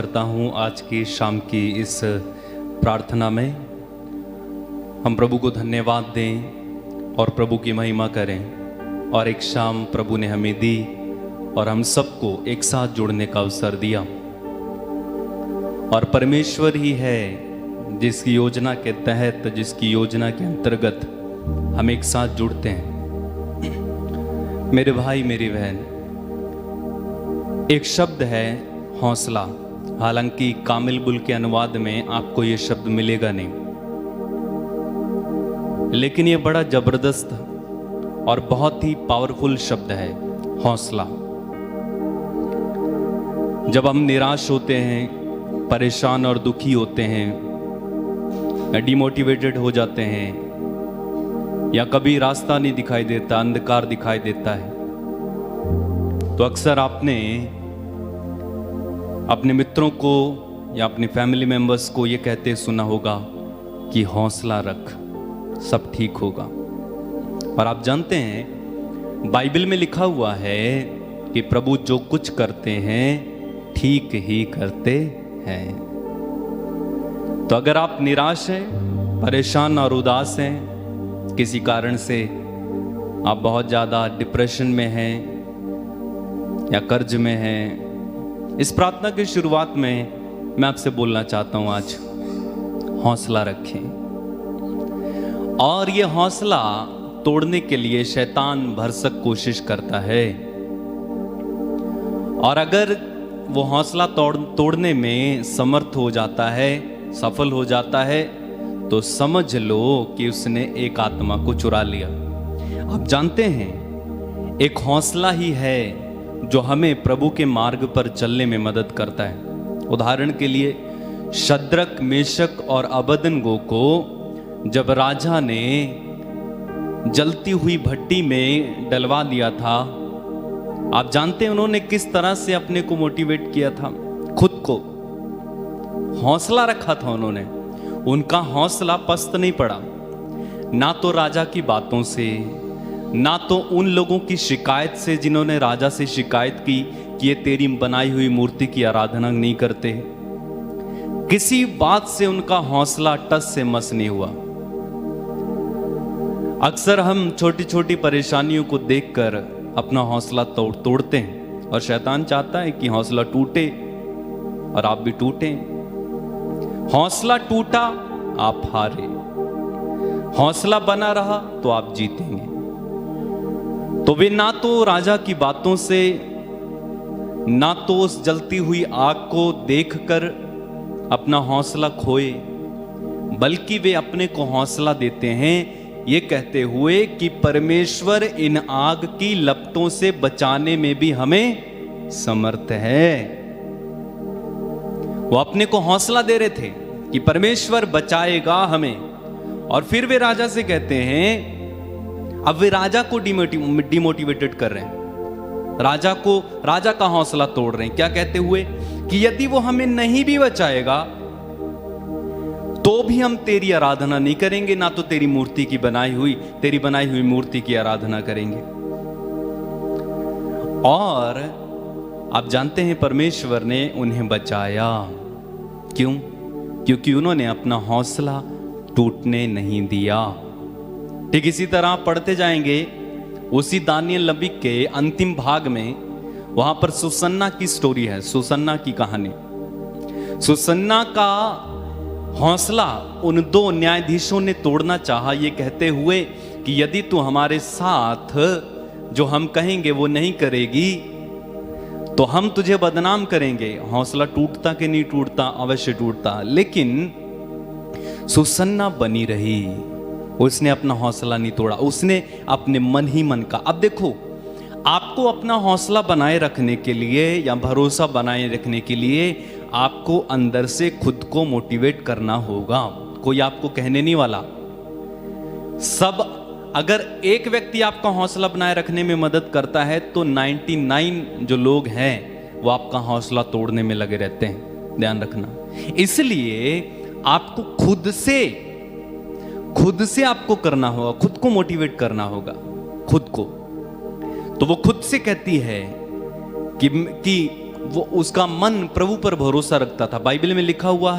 करता हूँ आज की शाम की इस प्रार्थना में हम प्रभु को धन्यवाद दें और प्रभु की महिमा करें। और एक शाम प्रभु ने हमें दी और हम सबको एक साथ जुड़ने का अवसर दिया। और परमेश्वर ही है जिसकी योजना के तहत, जिसकी योजना के अंतर्गत हम एक साथ जुड़ते हैं। मेरे भाई मेरी बहन, एक शब्द है हौसला। हालांकि कामिल बुल के अनुवाद में आपको ये शब्द मिलेगा नहीं, लेकिन ये बड़ा जबरदस्त और बहुत ही पावरफुल शब्द है हौसला। जब हम निराश होते हैं, परेशान और दुखी होते हैं, डिमोटिवेटेड हो जाते हैं, या कभी रास्ता नहीं दिखाई देता, अंधकार दिखाई देता है, तो अक्सर आपने अपने मित्रों को या अपने फैमिली मेंबर्स को ये कहते सुना होगा कि हौसला रख, सब ठीक होगा। और आप जानते हैं बाइबल में लिखा हुआ है कि प्रभु जो कुछ करते हैं ठीक ही करते हैं। तो अगर आप निराश हैं, परेशान और उदास हैं, किसी कारण से आप बहुत ज़्यादा डिप्रेशन में हैं या कर्ज में हैं, इस प्रार्थना की शुरुआत में मैं आपसे बोलना चाहता हूं आज हौसला रखें। और ये हौसला तोड़ने के लिए शैतान भरसक कोशिश करता है, और अगर वो हौसला तोड़ने में समर्थ हो जाता है, सफल हो जाता है, तो समझ लो कि उसने एक आत्मा को चुरा लिया। आप जानते हैं एक हौसला ही है जो हमें प्रभु के मार्ग पर चलने में मदद करता है। उदाहरण के लिए शद्रक, मेशक और अबेदनगो को जब राजा ने जलती हुई भट्टी में डलवा दिया था, आप जानते हैं उन्होंने किस तरह से अपने को मोटिवेट किया था, खुद को हौसला रखा था उन्होंने। उनका हौसला पस्त नहीं पड़ा, ना तो राजा की बातों से, ना तो उन लोगों की शिकायत से जिन्होंने राजा से शिकायत की कि ये तेरी बनाई हुई मूर्ति की आराधना नहीं करते। किसी बात से उनका हौसला टस से मस नहीं हुआ। अक्सर हम छोटी छोटी परेशानियों को देखकर अपना हौसला तोड़ते हैं, और शैतान चाहता है कि हौसला टूटे और आप भी टूटें। हौसला टूटा, आप हारे। हौसला बना रहा तो आप जीतेंगे। तो वे ना तो राजा की बातों से, ना तो उस जलती हुई आग को देखकर अपना हौसला खोए, बल्कि वे अपने को हौसला देते हैं ये कहते हुए कि परमेश्वर इन आग की लपटों से बचाने में भी हमें समर्थ है। वो अपने को हौसला दे रहे थे कि परमेश्वर बचाएगा हमें। और फिर वे राजा से कहते हैं, अब वे राजा को डिमोटिवेटेड कर रहे हैं, राजा का हौसला तोड़ रहे हैं। क्या कहते हुए कि यदि वो हमें नहीं भी बचाएगा तो भी हम तेरी आराधना नहीं करेंगे, ना तो तेरी बनाई हुई मूर्ति की आराधना करेंगे। और आप जानते हैं परमेश्वर ने उन्हें बचाया। क्यों? क्योंकि उन्होंने अपना हौसला टूटने नहीं दिया। ठीक इसी तरह पढ़ते जाएंगे उसी दानियल नबी के अंतिम भाग में, वहां पर सुसन्ना की स्टोरी है, सुसन्ना की कहानी। सुसन्ना का हौसला उन दो न्यायाधीशों ने तोड़ना चाहा, ये कहते हुए कि यदि तू हमारे साथ जो हम कहेंगे वो नहीं करेगी तो हम तुझे बदनाम करेंगे। हौसला टूटता कि नहीं टूटता? अवश्य टूटता। लेकिन सुसन्ना बनी रही, उसने अपना हौसला नहीं तोड़ा, उसने अपने मन ही मन का। अब देखो, आपको अपना हौसला बनाए रखने के लिए या भरोसा बनाए रखने के लिए आपको अंदर से खुद को मोटिवेट करना होगा। कोई आपको कहने नहीं वाला। अगर एक व्यक्ति आपका हौसला बनाए रखने में मदद करता है तो 99 जो लोग हैं वो आपका हौसला तोड़ने में लगे रहते हैं। ध्यान रखना। इसलिए आपको खुद से आपको करना होगा, खुद को मोटिवेट करना होगा, खुद को। तो वो खुद से कहती है कि वो उसका मन प्रभु पर भरोसा रखता था। बाइबल में लिखा हुआ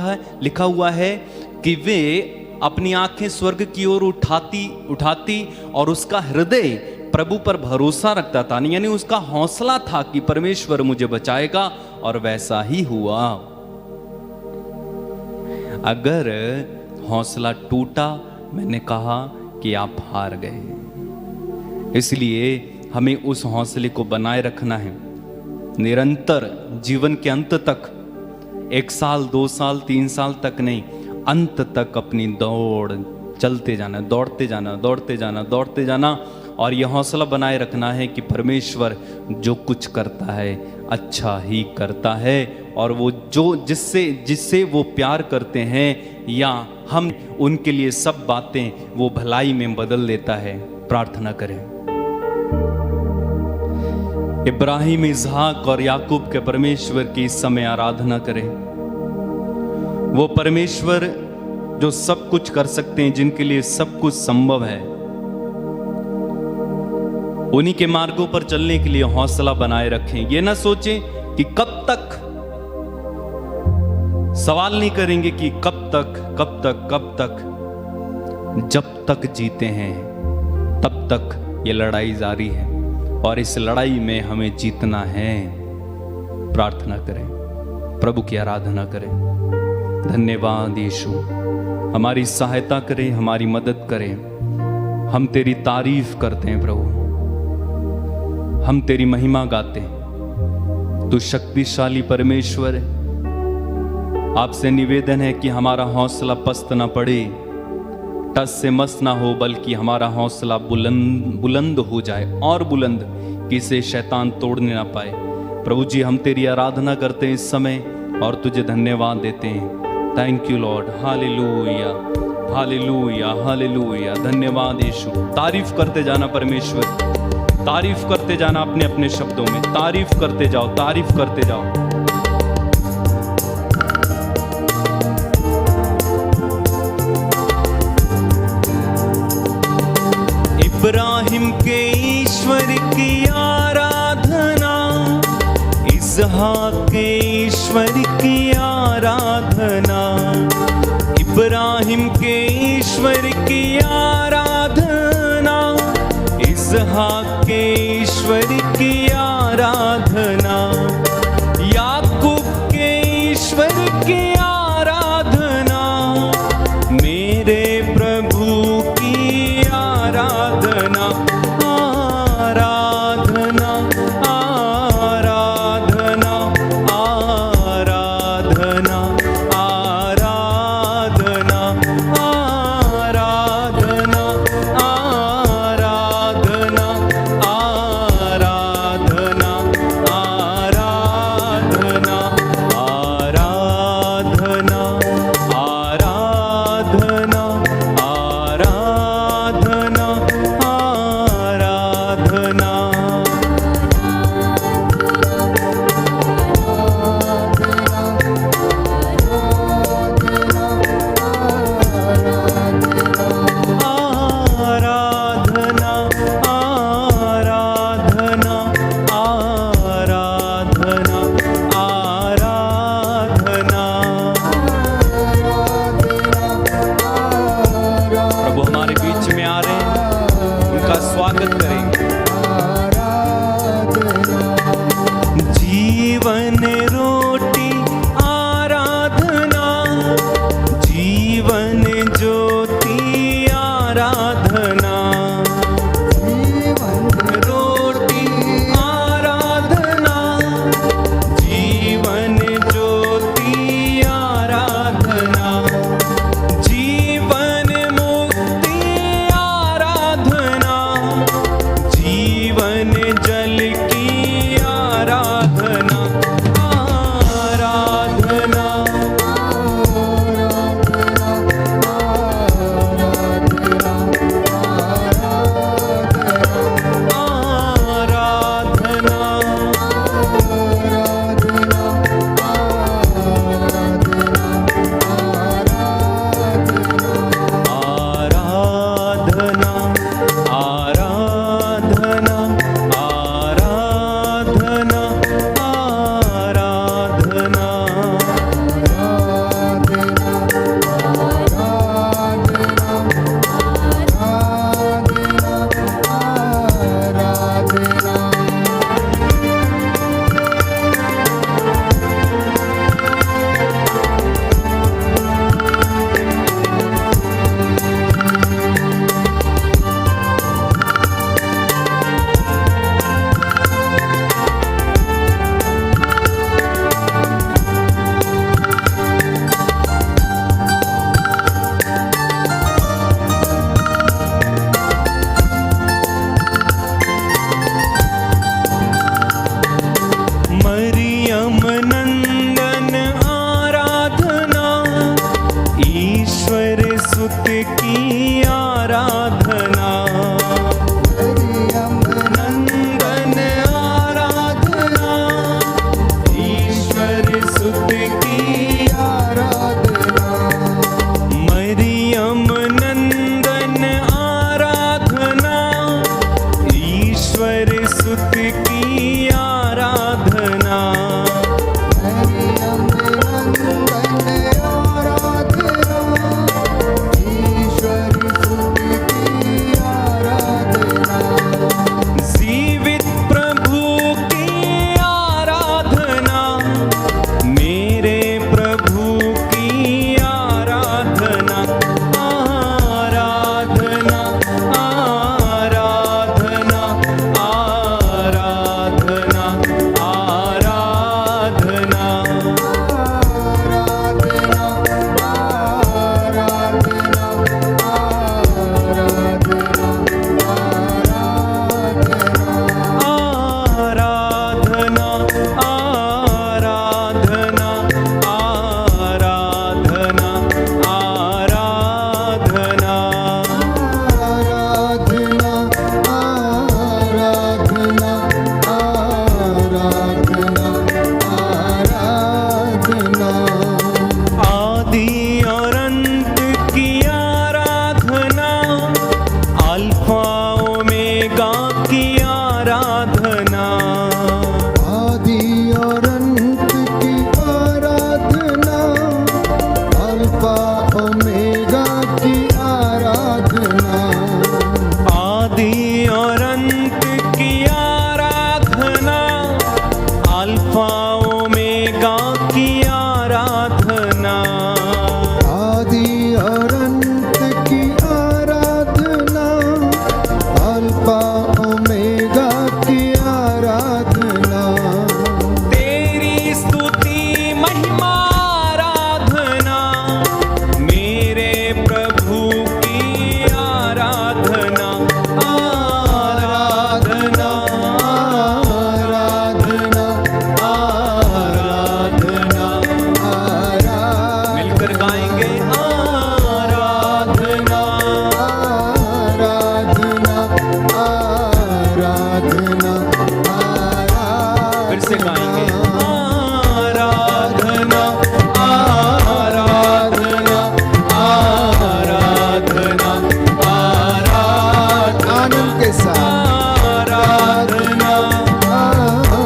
है कि वे अपनी आंखें स्वर्ग की ओर उठाती और उसका हृदय प्रभु पर भरोसा रखता था, यानी उसका हौसला था कि परमेश्वर मुझे बचाएगा, और वैसा ही हुआ। अगर हौसला टूटा, मैंने कहा कि आप हार गए। इसलिए हमें उस हौसले को बनाए रखना है निरंतर, जीवन के अंत तक। 1 साल 2 साल 3 साल तक नहीं, अंत तक अपनी दौड़ चलते जाना, दौड़ते जाना। और यह हौसला बनाए रखना है कि परमेश्वर जो कुछ करता है अच्छा ही करता है, और वो जिससे वो प्यार करते हैं या हम उनके लिए सब बातें वो भलाई में बदल देता है। प्रार्थना करें। इब्राहिम, इसहाक और याकूब के परमेश्वर की इस समय आराधना करें। वो परमेश्वर जो सब कुछ कर सकते हैं, जिनके लिए सब कुछ संभव है, उन्हीं के मार्गों पर चलने के लिए हौसला बनाए रखें। ये ना सोचें कि कब तक, सवाल नहीं करेंगे कि कब तक, जब तक जीते हैं तब तक ये लड़ाई जारी है, और इस लड़ाई में हमें जीतना है। प्रार्थना करें, प्रभु की आराधना करें। धन्यवाद यीशु, हमारी सहायता करें, हमारी मदद करें। हम तेरी तारीफ करते हैं प्रभु, हम तेरी महिमा गाते हैं। तू शक्तिशाली परमेश्वर है। आपसे निवेदन है कि हमारा हौसला पस्त ना पड़े, टस से मस ना हो, बल्कि हमारा हौसला बुलंद हो जाए, और बुलंद कि इसे शैतान तोड़ने ना पाए। प्रभु जी, हम तेरी आराधना करते हैं इस समय और तुझे धन्यवाद देते हैं। Thank you Lord. Hallelujah, hallelujah, hallelujah. धन्यवाद यीशु। तारीफ करते जाना परमेश्वर, तारीफ करते जाना अपने अपने शब्दों में, तारीफ करते जाओ, तारीफ करते जाओ। इब्राहिम के ईश्वर की आराधना, इसहाक के ईश्वर की आराधना, इब्राहिम के ईश्वर की आराधना, इसहाक के ईश्वर की आराधना, याकूब के ईश्वर की आराधना, मेरे प्रभु की आराधना, आराधना, आराधना, आराधना, आराधना, आराधना, आराधना, आराधना, आराधना, आराधना, आराधना, आदि और अंत की आराधना, अल्फा ओमेगा की आराधना, तेरी स्तुति महिमा आराधना, मेरे प्रभु की आराधना, आराधना, आराधना, आराधना, आराधना, मिलकर गाएंगे आराधना, आराधना, आराधना, फिर से गाएंगे आराधना, आराधना, आराधना, आराधना, आनंद के साथ आराधना,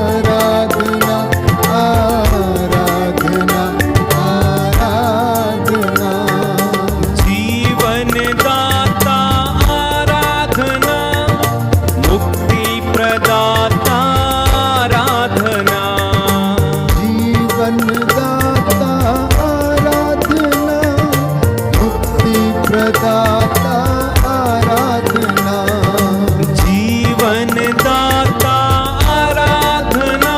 आराधना, आराधना, आराधना, जीवन दाता आराधना, मुक्ति प्रदाता आराधना, जीवन दाता आराधना, मुक्ति प्रदाता आराधना, जीवन दाता आराधना,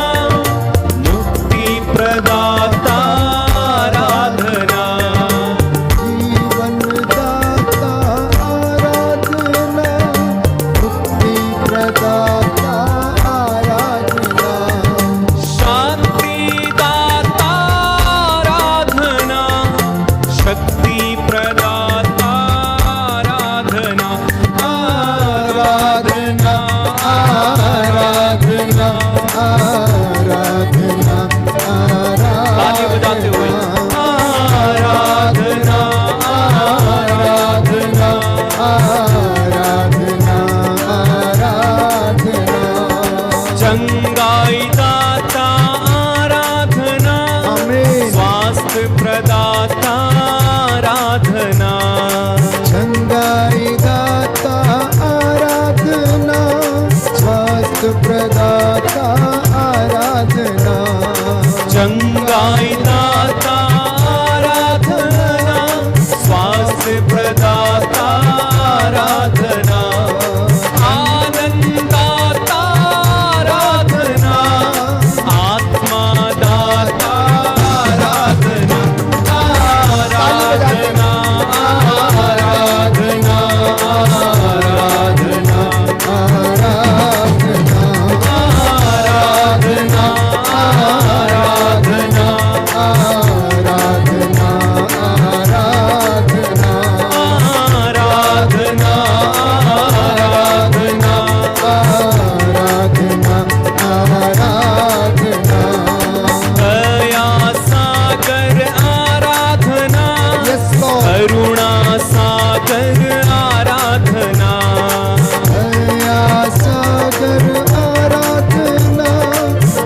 मुक्ति प्रदाता आराधना, जीवन दाता आराधना, मुक्ति प्रदाता आराधना, शांति दाता आराधना, शक्ति प्रदाता आराधना, आराधना, आराधना, आराधना, ताली बजाते हुए आराधना, आराधना, आराधना, आराधना, चंगाई दाता आराधना, आमीन। स्वास्थ्य प्रदाता आराधना, चंगाई दाता आराधना, स्वास्थ्य प्रदाता आराधना, चंगाई दाता आराधना, स्वास्थ्य प्रदाता आराधना, आनंदाता आराधना, आत्मा दाता आराधना, आराधना, आराधना, आराधना, आराधना, आराधना, आराधना, आराधना, आराधना, आराधना, आराधना, आराधना, दया सागर आराधना, Yes, Lord. करुणा सागर आराधना, दया सागर आराधना,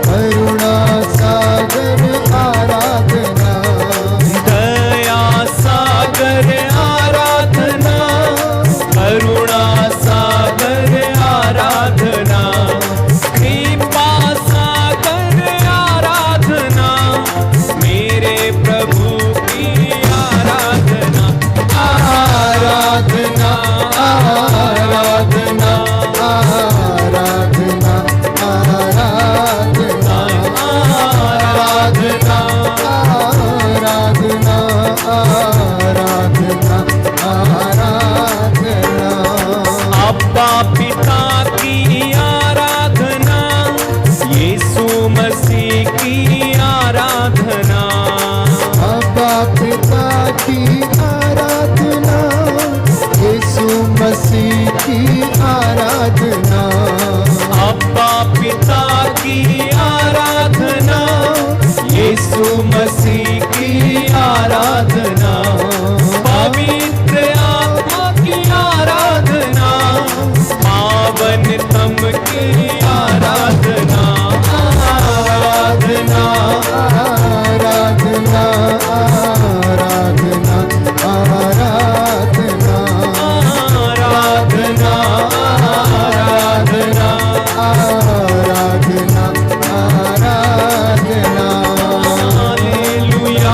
करुणा सागर आराधना, दया सागर आराधना, करुणा सागर आराधना, कृपा सागर आराधना, मेरे प्रभु की आराधना, आराधना, आराधना, आराधना, आराधना, आराधना, आराधना, आराधना, आराधना, अब्बा पिता की आराधना, यीशु मसीह की आराधना, अब्बा पिता की आराधना, यीशु मसीह की आराधना, अब्बा पिता की आराधना, यीशु मसीह की आराधना, पवित्र आत्मा की आराधना, पावन तम की आराधना, आराधना, आराधना, आराधना, आराधना, आराधना, आराधना, आराधना, आराधना, हालेलुया,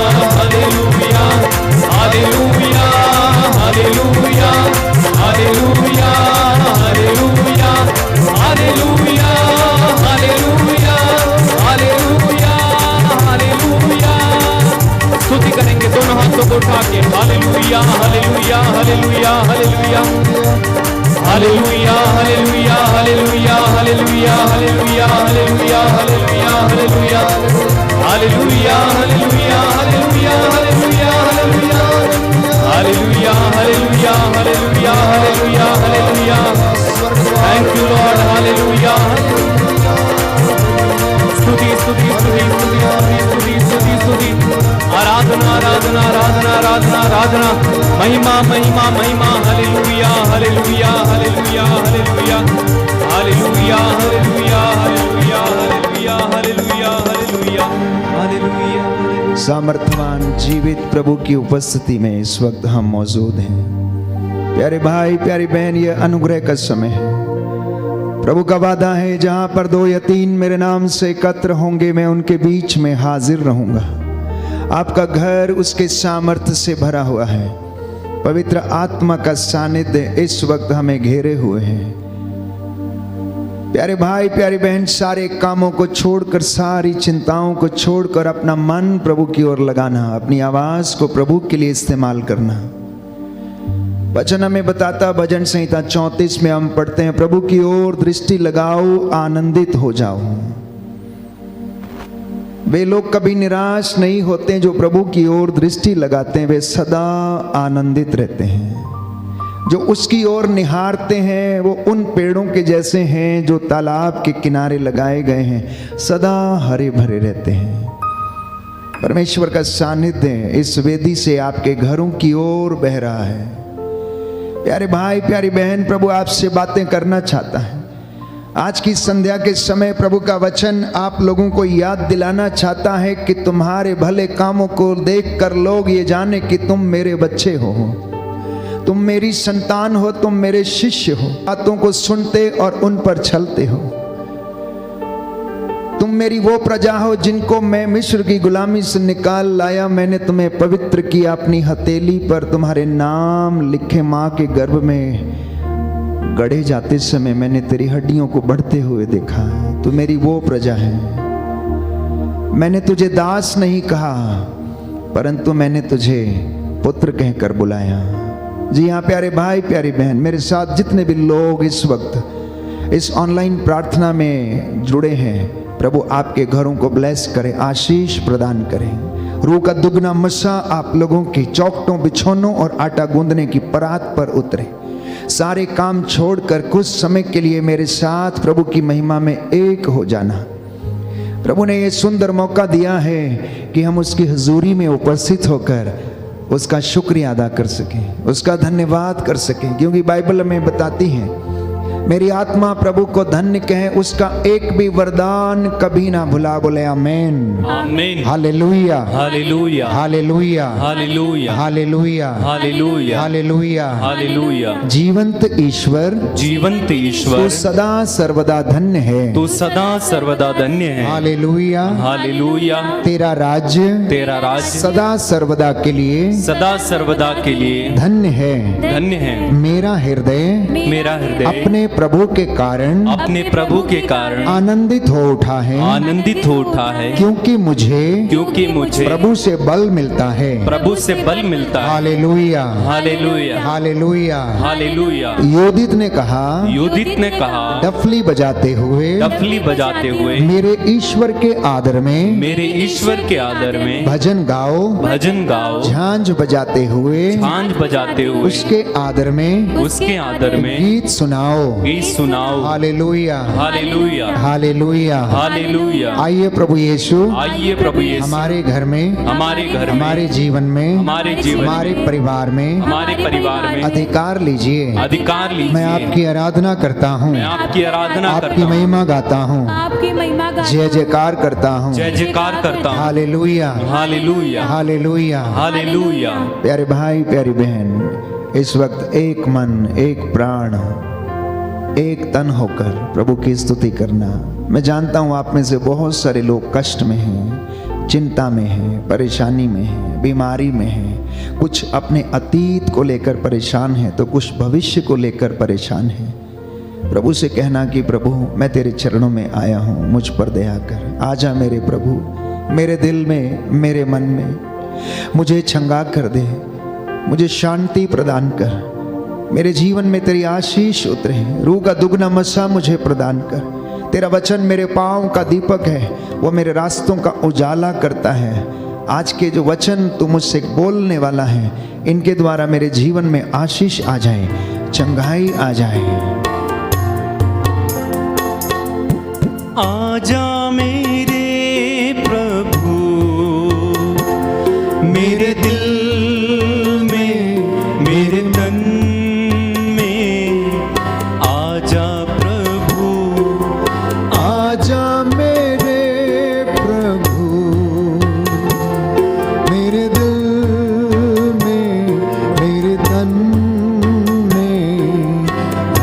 हालेलुया स्तुति स्तुति स्तुति स्तुति स्तुति स्तुति स्तुति आराधना आराधना आराधना आराधना आराधना महिमा महिमा महिमा hallelujah hallelujah hallelujah hallelujah hallelujah hallelujah hallelujah hallelujah hallelujah hallelujah hallelujah. सामर्थ्यवान जीवित प्रभु की उपस्थिति में इस वक्त हम मौजूद हैं। प्यारे भाई प्यारी बहन, यह अनुग्रह का समय है। प्रभु का वादा है, जहां पर 2 या 3 मेरे नाम से एकत्र होंगे, मैं उनके बीच में हाजिर रहूंगा। आपका घर उसके सामर्थ्य से भरा हुआ है। पवित्र आत्मा का सानिध्य इस वक्त हमें घेरे हुए है। प्यारे भाई प्यारी बहन, सारे कामों को छोड़कर, सारी चिंताओं को छोड़कर अपना मन प्रभु की ओर लगाना, अपनी आवाज को प्रभु के लिए इस्तेमाल करना। वचन हमें बताता, भजन संहिता 34 में हम पढ़ते हैं, प्रभु की ओर दृष्टि लगाओ, आनंदित हो जाओ। वे लोग कभी निराश नहीं होते जो प्रभु की ओर दृष्टि लगाते हैं, वे सदा आनंदित रहते हैं। जो उसकी ओर निहारते हैं वो उन पेड़ों के जैसे हैं जो तालाब के किनारे लगाए गए हैं, सदा हरे भरे रहते हैं। परमेश्वर का सानिध्य इस वेदी से आपके घरों की ओर बह रहा है। प्यारे भाई प्यारी बहन, प्रभु आपसे बातें करना चाहता है। आज की संध्या के समय प्रभु का वचन आप लोगों को याद दिलाना चाहता है कि तुम्हारे भले कामों को देखकर लोग ये जाने कि तुम मेरे बच्चे हो, तुम मेरी संतान हो, तुम मेरे शिष्य हो, बातों को सुनते और उन पर चलते हो। तुम मेरी वो प्रजा हो जिनको मैं मिस्र की गुलामी से निकाल लाया। मैंने तुम्हें पवित्र किया, अपनी हथेली पर तुम्हारे नाम लिखे। माँ के गर्भ में गढ़े जाते समय मैंने तेरी हड्डियों को बढ़ते हुए देखा। तू मेरी वो प्रजा है। मैंने तुझे दास नहीं कहा, परंतु मैंने तुझे पुत्र कहकर बुलाया। जी हाँ प्यारे भाई प्यारी बहन, मेरे साथ जितने भी लोग इस वक्त इस ऑनलाइन प्रार्थना में जुड़े हैं, प्रभु आपके घरों को ब्लेस करें, आशीष प्रदान करें। रूह का दुगना मसा आप लोगों की चौखटों, बिछौनों और आटा गूंदने की परात पर उतरे। सारे काम छोड़कर कुछ समय के लिए मेरे साथ प्रभु की महिमा में एक हो जाना। प्रभु ने यह सुंदर मौका दिया है कि हम उसकी हुजूरी में उपस्थित होकर उसका शुक्रिया अदा कर सकें, उसका धन्यवाद कर सकें। क्योंकि बाइबल में बताती है, मेरी आत्मा प्रभु को धन्य कहे, उसका एक भी वरदान कभी ना भुला। बोले आमीन आमीन hallelujah hallelujah hallelujah hallelujah hallelujah hallelujah hallelujah hallelujah. जीवंत ईश्वर, जीवंत ईश्वर, तू सदा सर्वदा धन्य है। तू सदा सर्वदा धन्य है। Hallelujah hallelujah. तेरा राज्य, तेरा राज्य सदा सर्वदा के लिए, सदा सर्वदा के लिए धन्य है। धन्य है। मेरा हृदय, मेरा हृदय अपने प्रभु के कारण, अपने प्रभु के कारण आनंदित हो उठा है। आनंदित हो उठा है, क्योंकि मुझे प्रभु से बल मिलता है। प्रभु से बल मिलता है। Hallelujah hallelujah hallelujah hallelujah. योदित ने कहा, योदित ने कहा, डफली बजाते हुए, डफली बजाते हुए, मेरे ईश्वर के आदर में, मेरे ईश्वर के आदर में भजन गाओ, भजन गाओ। झांझ बजाते हुए, झांझ बजाते हुए, उसके आदर में, उसके आदर में गीत सुनाओ, गीत सुनाओ। Hallelujah hallelujah hallelujah hallelujah. आइए प्रभु यीशु, आइए प्रभु यीशु हमारे घर में, हमारे घर में, हमारे जीवन में, हमारे जीवन, हमारे परिवार में, हमारे परिवार में अधिकार लीजिए। अधिकार लीजिए। मैं आपकी आराधना करता हूँ, मैं आपकी आराधना आपकी करता हूँ, महिमा गाता हूँ, आपकी महिमा गाता जय जयकार करता हूँ। जय जयकार करता हूँ। Hallelujah hallelujah hallelujah. हालेलुया। प्यारे भाई प्यारी बहन, इस वक्त एक मन, एक प्राण, एक तन होकर प्रभु की स्तुति करना। मैं जानता हूँ आप में से बहुत सारे लोग कष्ट में हैं, चिंता में हैं, परेशानी में हैं, बीमारी में हैं। कुछ अपने अतीत को लेकर परेशान हैं, तो कुछ भविष्य को लेकर परेशान हैं। प्रभु से कहना कि प्रभु मैं तेरे चरणों में आया हूँ, मुझ पर दया कर। आजा मेरे प्रभु, मेरे दिल में, मेरे मन में मुझे छंगा कर दे, मुझे शांति प्रदान कर। मेरे जीवन में तेरी आशीष उतरे, रूह का दुगना मसा मुझे प्रदान कर। तेरा वचन मेरे पाँव का दीपक है, वो मेरे रास्तों का उजाला करता है। आज के जो वचन तू मुझसे बोलने वाला है, इनके द्वारा मेरे जीवन में आशीष आ जाए, चंगाई आ जाए। आजा मेरे प्रभु मेरे दिल में मेरे तन में आजा प्रभु आजा मेरे प्रभु मेरे दिल में मेरे तन में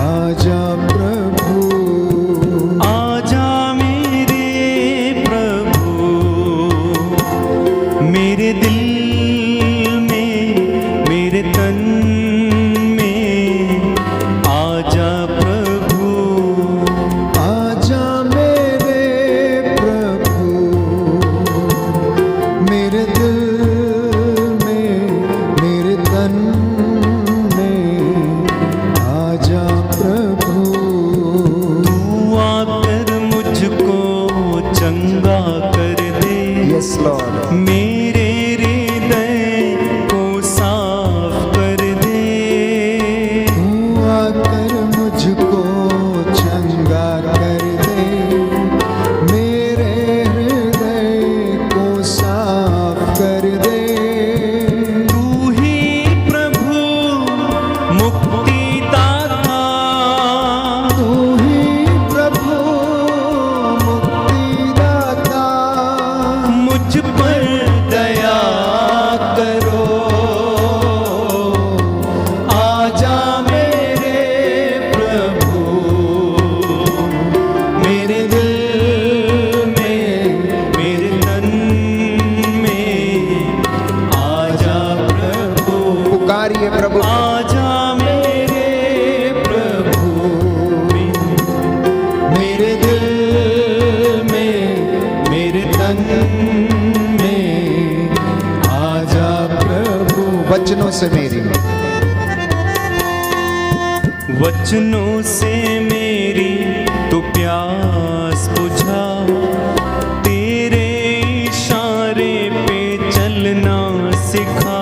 आजा प्रभु आजा मेरे प्रभु मेरे दिल में मेरे तन में आजा प्रभु आजा मेरे प्रभु मेरे दिल में मेरे तन में आजा प्रभु तू आकर मुझको चंगा कर दे यस लॉर्ड मेरे हृदय को साफ कर दे तू आकर मुझको चंगा कर दे मेरे हृदय को साफ कर दे तू ही प्रभु मुक्तिदाता तू ही प्रभु मुक्तिदाता मुझ पर दया करो आजा मेरे प्रभु मेरे दिल में मेरे तन में आजा प्रभु पुकारिए प्रभु आजा मेरे प्रभु मेरे दिल में मेरे तन में आजा प्रभु वचनों से मेरी वचनों से मेरी तो प्यास बुझा तेरे इशारे पे चलना सिखा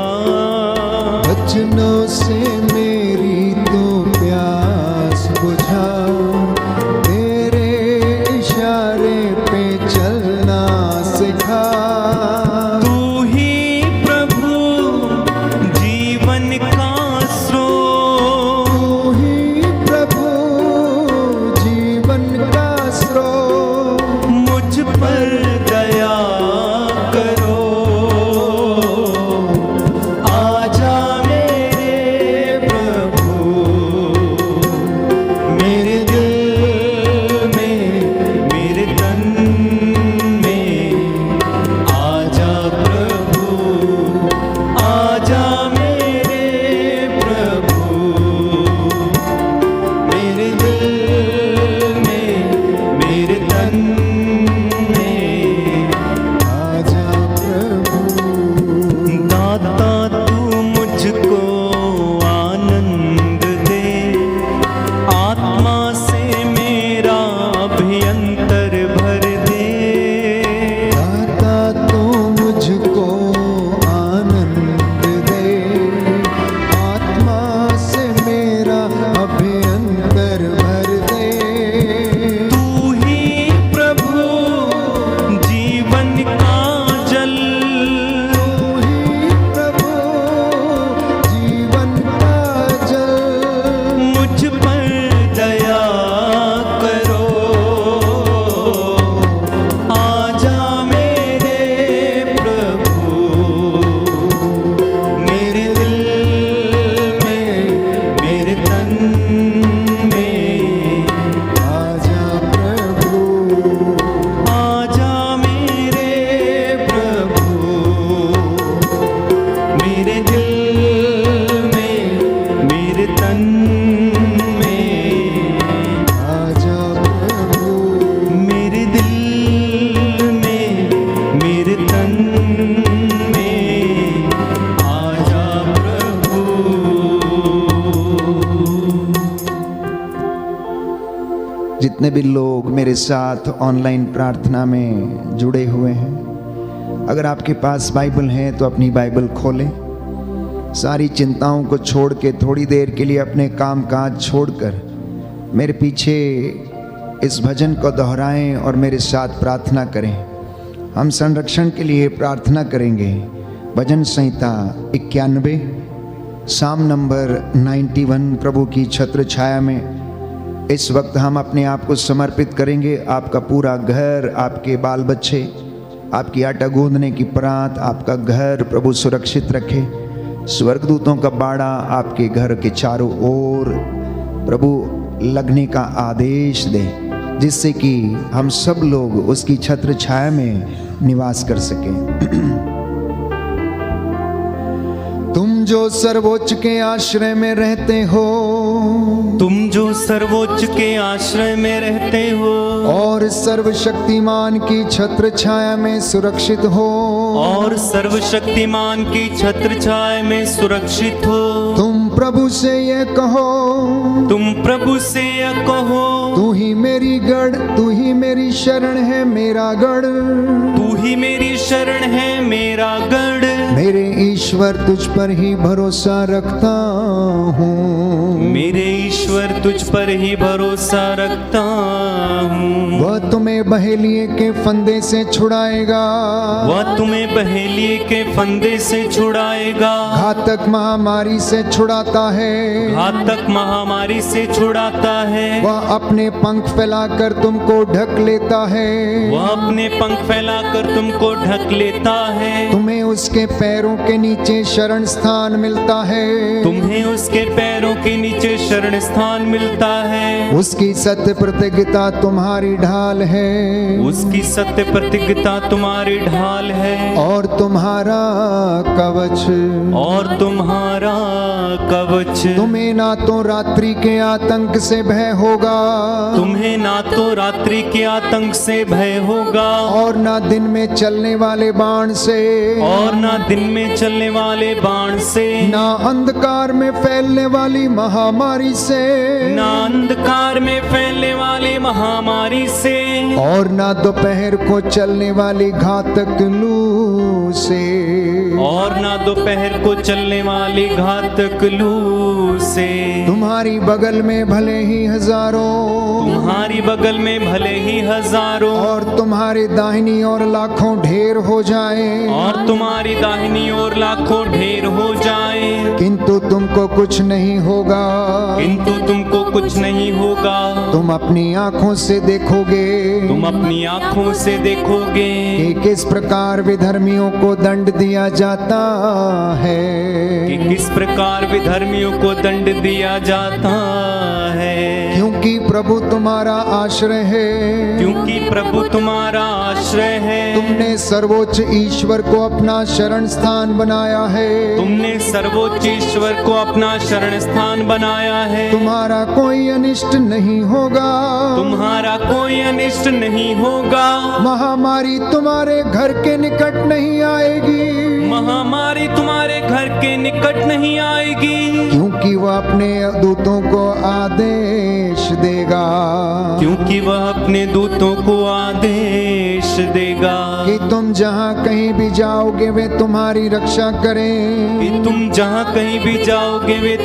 वचनों से मेरी तो प्यास बुझा तेरे इशारे पे चलना सिखा तू ही प्रभु जीवन का स्रोत तू ही प्रभु जीवन का स्रोत मुझ पर दया करो आजा मेरे प्रभु मेरे दिल में मेरे तन में आजा प्रभु आजा मेरे प्रभु मेरे दिल में मेरे तन में आजा प्रभु दाता तू मुझको आनंद दे आत्मा से मेरा अभ्यंतर भर दे दाता तू मुझको आनंद दे आत्मा से मेरा अभ्यंतर भर दे तू ही प्रभु जीवन का जल तू ही प्रभु जीवन का जल मुझ पर दया करो आजा मेरे प्रभु मेरे दिल में मेरे तन में आजा प्रभु आजा मेरे प्रभु मेरे दिल में मेरे तन में आजा प्रभु मेरे दिल में मेरे तन में आजा प्रभु जितने भी लोग मेरे साथ ऑनलाइन प्रार्थना में जुड़े हुए हैं, अगर आपके पास बाइबल है तो अपनी बाइबल खोलें। सारी चिंताओं को छोड़ के थोड़ी देर के लिए अपने काम काज छोड़कर मेरे पीछे इस भजन को दोहराएं और मेरे साथ प्रार्थना करें। हम संरक्षण के लिए प्रार्थना करेंगे। भजन संहिता 91 साम नंबर 91, प्रभु की छत्र छाया में इस वक्त हम अपने आप को समर्पित करेंगे। आपका पूरा घर, आपके बाल बच्चे, आपकी आटा गूंदने की परात, आपका घर प्रभु सुरक्षित रखे। स्वर्गदूतों का बाड़ा आपके घर के चारों ओर प्रभु लगने का आदेश दे, जिससे कि हम सब लोग उसकी छत्र छाया में निवास कर सकें। तुम जो सर्वोच्च के आश्रय में रहते हो, तुम जो सर्वोच्च के आश्रय में रहते हो और सर्वशक्तिमान की छत्र छाया में सुरक्षित हो, और सर्वशक्तिमान की छत्र छाया में सुरक्षित हो, तुम प्रभु से यह कहो, तुम प्रभु से यह कहो, तू ही मेरी गढ़, तू ही मेरी शरण है मेरा गढ़, तू ही मेरी शरण है मेरा गढ़, मेरे ईश्वर तुझ पर ही भरोसा रखता हूँ, मेरे ईश्वर तुझ पर ही भरोसा रखता हूँ। वह तुम्हें बहेलिए के फंदे से छुड़ाएगा, वह तुम्हें बहेलिए के फंदे से छुड़ाएगा, घातक महामारी से छुड़ाता है, घातक महामारी से छुड़ाता है, वह अपने पंख फैलाकर तुमको ढक लेता है, वह अपने पंख फैलाकर तुमको ढक लेता है, तुम्हें उसके पैरों के नीचे शरण स्थान मिलता है, तुम्हें उसके पैरों के नीचे शरण स्थान मिलता है, उसकी सत्य प्रतिज्ञता तुम्हारी ढाल है, उसकी सत्य प्रतिज्ञता तुम्हारी ढाल है, और तुम्हारा कवच, और तुम्हारा कवच। तुम्हें ना तो रात्रि के आतंक से भय होगा, तुम्हें ना तो रात्रि के आतंक से भय होगा, और ना दिन में चलने वाले बाण से, और ना दिन में चलने वाले बाण से, ना अंधकार में फैलने वाली महामारी से, ना अंधकार में फैलने वाली महामारी से, और ना दोपहर को चलने वाली घातक लू से, और ना दोपहर को चलने वाली घातक लू से। तुम्हारी बगल में भले ही हजारों, तुम्हारी बगल में भले ही हजारों, और तुम्हारे दाहिनी ओर लाखों ढेर हो जाए, और तुम्हारी दाहिनी ओर लाखों ढेर हो जाए, किंतु तुमको कुछ नहीं होगा, किंतु तुमको कुछ नहीं होगा। तुम अपनी आंखों से देखोगे, तुम अपनी आंखों से देखोगे कि किस प्रकार विधर्मियों को दंड दिया जाता है, कि किस प्रकार विधर्मियों को दंड दिया जाता है। क्योंकि प्रभु तुम्हारा आश्रय है, क्योंकि प्रभु तुम्हारा आश्रय है, तुमने सर्वोच्च ईश्वर को अपना शरण स्थान बनाया है, तुमने सर्वोच्च ईश्वर को अपना शरण स्थान बनाया है, तुम्हारा कोई अनिष्ट नहीं होगा, तुम्हारा कोई अनिष्ट नहीं होगा, महामारी तुम्हारे घर के निकट नहीं आएगी, महामारी तुम्हारे घर के निकट नहीं आएगी, क्योंकि वह अपने दूतों को आदेश देगा, क्योंकि वह अपने दूतों को आदेश देगा कि तुम जहाँ कहीं भी जाओगे वे तुम्हारी रक्षा करें, कि तुम जहाँ कहीं भी जाओगे वे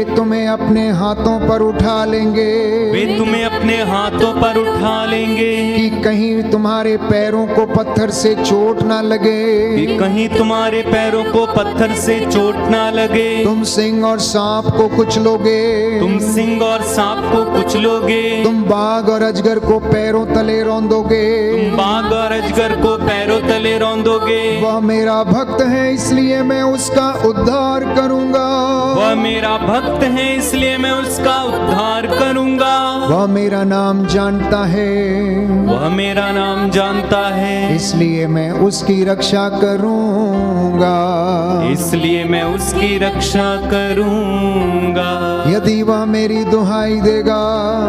तुम्हें अपने हाथों पर उठा लेंगे, वे तुम्हें अपने हाथों पर उठा लेंगे, कि कहीं तुम्हारे पैरों को पत्थर से चोट ना लगे, कि कहीं तुम्हारे पैरों को पत्थर से चोट ना लगे, तुम सिंह और सांप को कुचलोगे, तुम सिंह और सांप को कुचलोगे, तुम बाघ और अजगर को पैरों तले रौंदोगे, तुम बाघ और अजगर को पैरों तले रौंदोगे। वह मेरा भक्त है इसलिए मैं उसका उद्धार करूंगा, वह मेरा भक्त है इसलिए मैं उसका उद्धार करूंगा, वह मेरा नाम जानता है, वह मेरा नाम जानता है, इसलिए मैं उसकी रक्षा करूंगा, इसलिए मैं उसकी रक्षा करूंगा। यदि वह मेरी दुहाई देगा,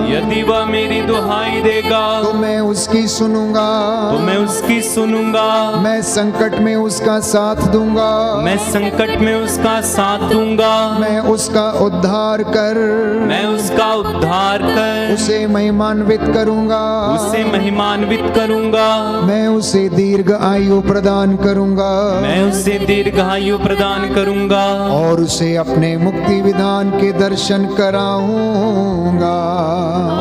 यदि वह मेरी दुहाई देगा, तो मैं उसकी सुनूंगा, तो मैं उसकी सुनूंगा, मैं संकट में उसका साथ दूंगा, मैं संकट में उसका साथ दूंगा, मैं उसका उद्धार कर, मैं उसका उद्धार कर, उसे महिमान्वित करूंगा, उसे महिमान्वित करूंगा, मैं उसे दीर्घ आयु प्रदान करूंगा, मैं उसे दीर्घ आयु प्रदान करूंगा, और उसे अपने मुक्ति विधान के दर्शन कराऊंगा,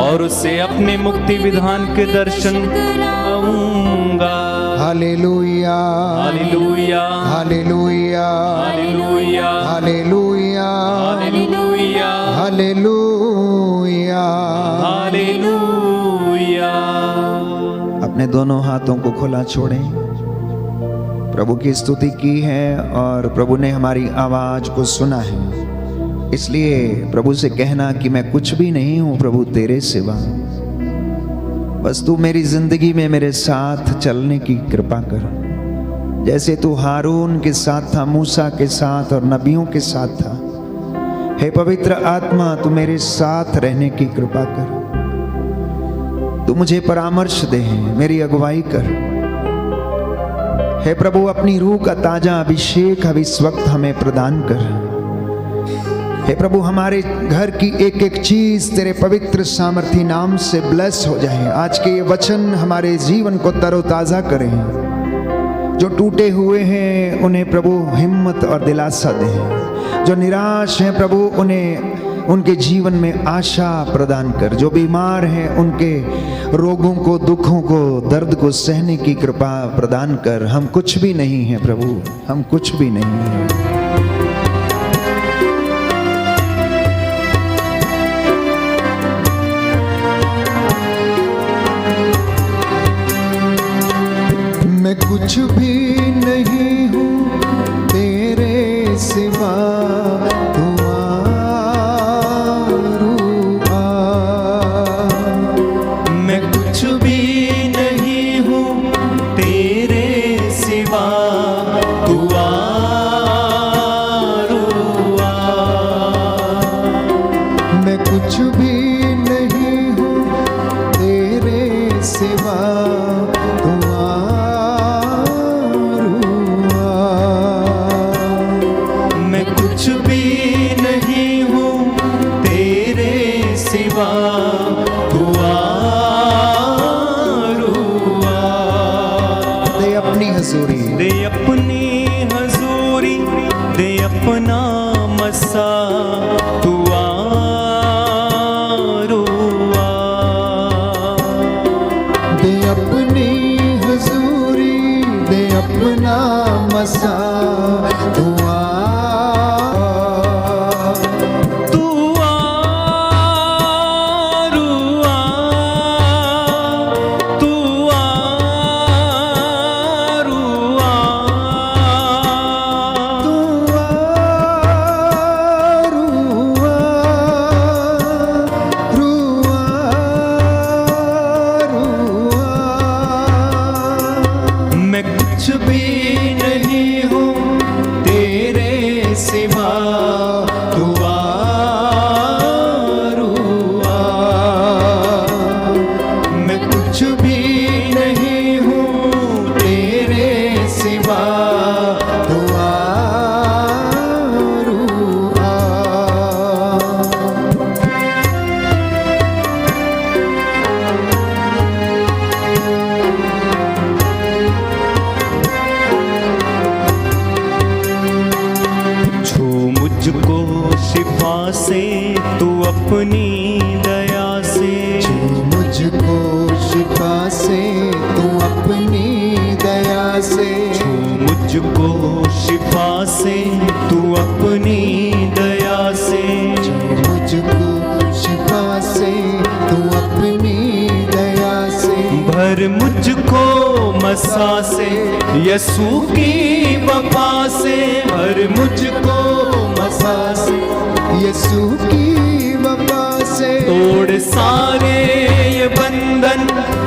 और उसे अपने मुक्ति भक्ति विधान के दर्शन कराऊंगा। Hallelujah hallelujah hallelujah hallelujah hallelujah hallelujah hallelujah hallelujah. अपने दोनों हाथों को खुला छोड़ें। प्रभु की स्तुति की है और प्रभु ने हमारी आवाज को सुना है, इसलिए प्रभु से कहना कि मैं कुछ भी नहीं हूं प्रभु तेरे सिवा, बस तू मेरी जिंदगी में मेरे साथ चलने की कृपा कर। जैसे तू हारून के साथ था, मूसा के साथ और नबियों के साथ था, हे पवित्र आत्मा तू मेरे साथ रहने की कृपा कर। तू मुझे परामर्श दे, मेरी अगुवाई कर। हे प्रभु अपनी रूह का ताजा अभिषेक अब इस वक्त हमें प्रदान कर। हे प्रभु हमारे घर की एक एक चीज तेरे पवित्र सामर्थी नाम से ब्लेस हो जाए। आज के ये वचन हमारे जीवन को तरोताजा करें। जो टूटे हुए हैं उन्हें प्रभु हिम्मत और दिलासा दे। जो निराश हैं प्रभु उन्हें उनके जीवन में आशा प्रदान कर। जो बीमार हैं उनके रोगों को, दुखों को, दर्द को सहने की कृपा प्रदान कर। हम कुछ भी नहीं हैं प्रभु, हम कुछ भी नहीं हैं। मैं कुछ भी नहीं हूँ तेरे सिवा, तू आरूआ। मैं कुछ भी नहीं हूँ तेरे सिवा, तू आरूआ। मैं कुछ भी नहीं हूँ तेरे सिवा, तू मैं कुछ भी नहीं हूँ तेरे सिवा, तू आरूआ। दे अपनी हजूरी, दे अपनी हजूरी, दे अपना मसा, तू आरूआ। दे अपनी हजूरी, दे अपना मसा, तू मैं कुछ भी नहीं हूँ तेरे सिवा, तू आरूआ। मैं कुछ भी नहीं हूँ तेरे सिवा, तू आरूआ। मुझको शिफा से तू अपनी दया से, मुझको शिफा से तू अपनी दया से, मुझको शिफा से तू अपनी दया से, मुझको शिफा से तू अपनी दया से, भर मुझको मसा से यसू की वफा से, भर मुझको मसा से यीशु की वफा से। तोड़ सारे ये बंधन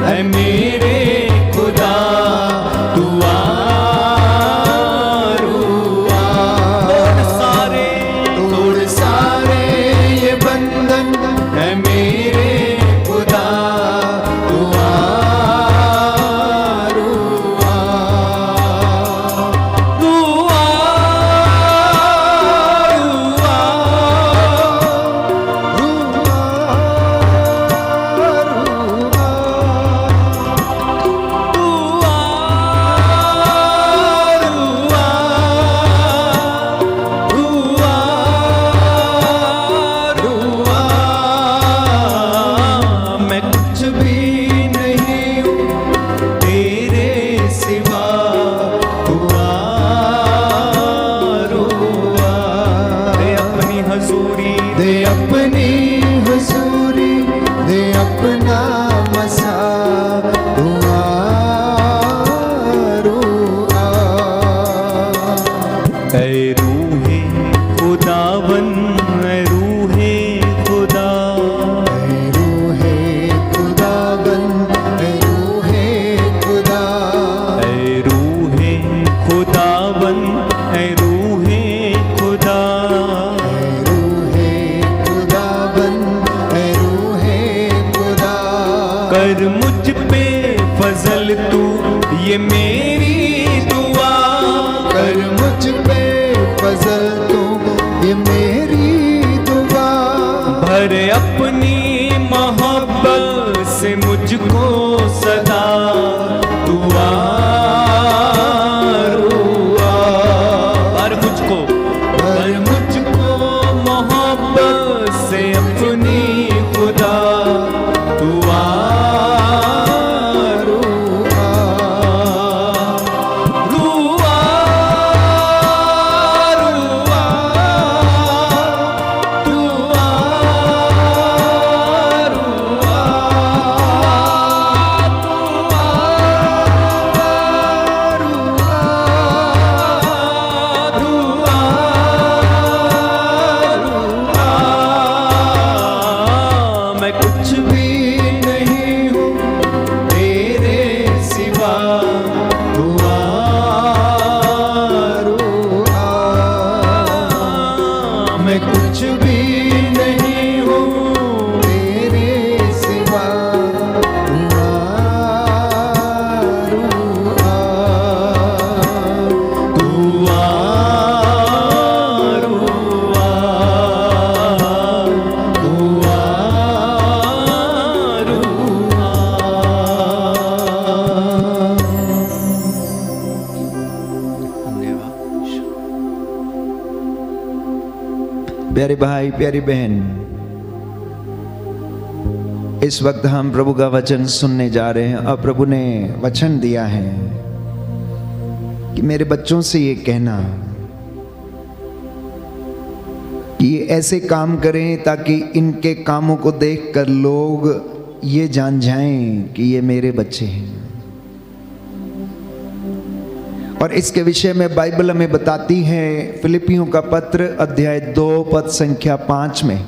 है मेरे खुदा, तू आरूआ। तोड़ सारे ये बंधन है मेरे खुदा, तू आरूआ। तू कर मुझ पे फजल तू, ये मेरी दुआ। कर मुझ पे फजल तू, ये मेरी दुआ। भर अपनी मोहब्बत से मुझको सदा दुआ रुआ। और मुझको मोहब्बत से अपनी खुदा दुआ रुआ रुआ रुआ दुआ मैं कुछ भी नहीं हूँ तेरे सिवा दुआ रुआ। मैं कुछ भी नहीं हूँ तेरे सिवा दुआ रुआ। दुआ रुआ दुआ प्यारे भाई प्यारी बहन, इस वक्त हम प्रभु का वचन सुनने जा रहे हैं और प्रभु ने वचन दिया है कि मेरे बच्चों से ये कहना कि ये ऐसे काम करें ताकि इनके कामों को देखकर लोग ये जान जाएं कि ये मेरे बच्चे हैं। और इसके विषय में बाइबल हमें बताती है फिलिपियों का पत्र अध्याय 2 पद संख्या 5 में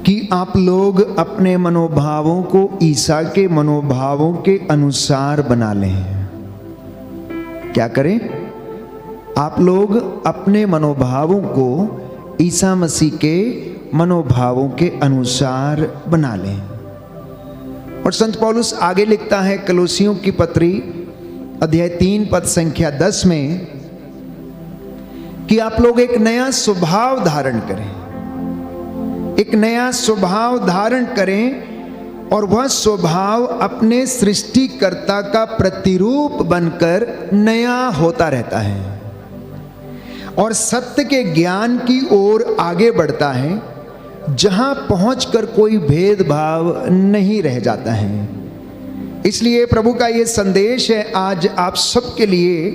कि आप लोग अपने मनोभावों को ईसा के मनोभावों के अनुसार बना लें। क्या करें? आप लोग अपने मनोभावों को ईसा मसीह के मनोभावों के अनुसार बना लें। और संत पौलुस आगे लिखता है कलोसियों की पत्री अध्याय 3 पद संख्या 10 में कि आप लोग एक नया स्वभाव धारण करें, एक नया स्वभाव धारण करें और वह स्वभाव अपने सृष्टिकर्ता का प्रतिरूप बनकर नया होता रहता है और सत्य के ज्ञान की ओर आगे बढ़ता है, जहां पहुंचकर कोई भेदभाव नहीं रह जाता है। इसलिए प्रभु का ये संदेश है आज आप सबके लिए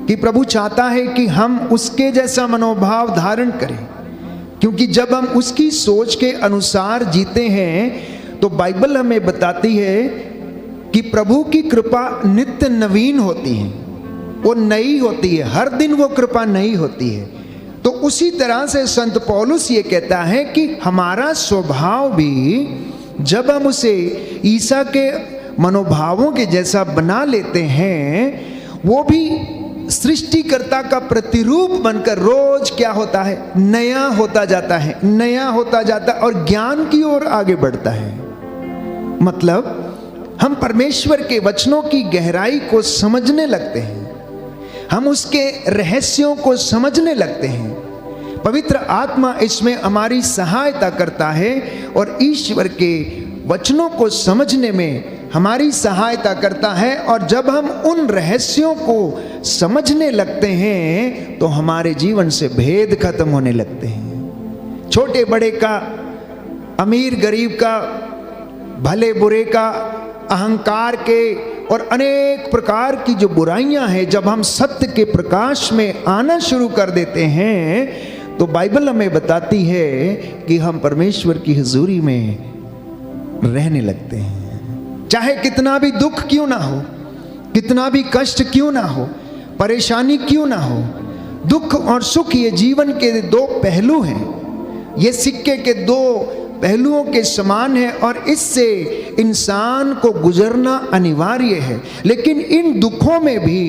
कि प्रभु चाहता है कि हम उसके जैसा मनोभाव धारण करें, क्योंकि जब हम उसकी सोच के अनुसार जीते हैं तो बाइबल हमें बताती है कि प्रभु की कृपा नित्य नवीन होती है, वो नई होती है, हर दिन वो कृपा नई होती है। तो उसी तरह से संत पौलुस ये कहता है कि हमारा स्वभाव भी जब हम उसे ईसा के मनोभावों के जैसा बना लेते हैं, वो भी सृष्टिकर्ता का प्रतिरूप बनकर रोज क्या होता है? नया होता जाता है, नया होता जाता है और ज्ञान की ओर आगे बढ़ता है। मतलब हम परमेश्वर के वचनों की गहराई को समझने लगते हैं, हम उसके रहस्यों को समझने लगते हैं। पवित्र आत्मा इसमें हमारी सहायता करता है और ईश्वर के वचनों को समझने में हमारी सहायता करता है। और जब हम उन रहस्यों को समझने लगते हैं तो हमारे जीवन से भेद खत्म होने लगते हैं। छोटे बड़े का, अमीर गरीब का, भले बुरे का, अहंकार के और अनेक प्रकार की जो बुराइयां हैं, जब हम सत्य के प्रकाश में आना शुरू कर देते हैं तो बाइबल हमें बताती है कि हम परमेश्वर की हुजूरी में रहने लगते हैं। चाहे कितना भी दुख क्यों ना हो, कितना भी कष्ट क्यों ना हो, परेशानी क्यों ना हो, दुख और सुख ये जीवन के दो पहलू हैं, ये सिक्के के दो पहलुओं के समान है और इससे इंसान को गुजरना अनिवार्य है। लेकिन इन दुखों में भी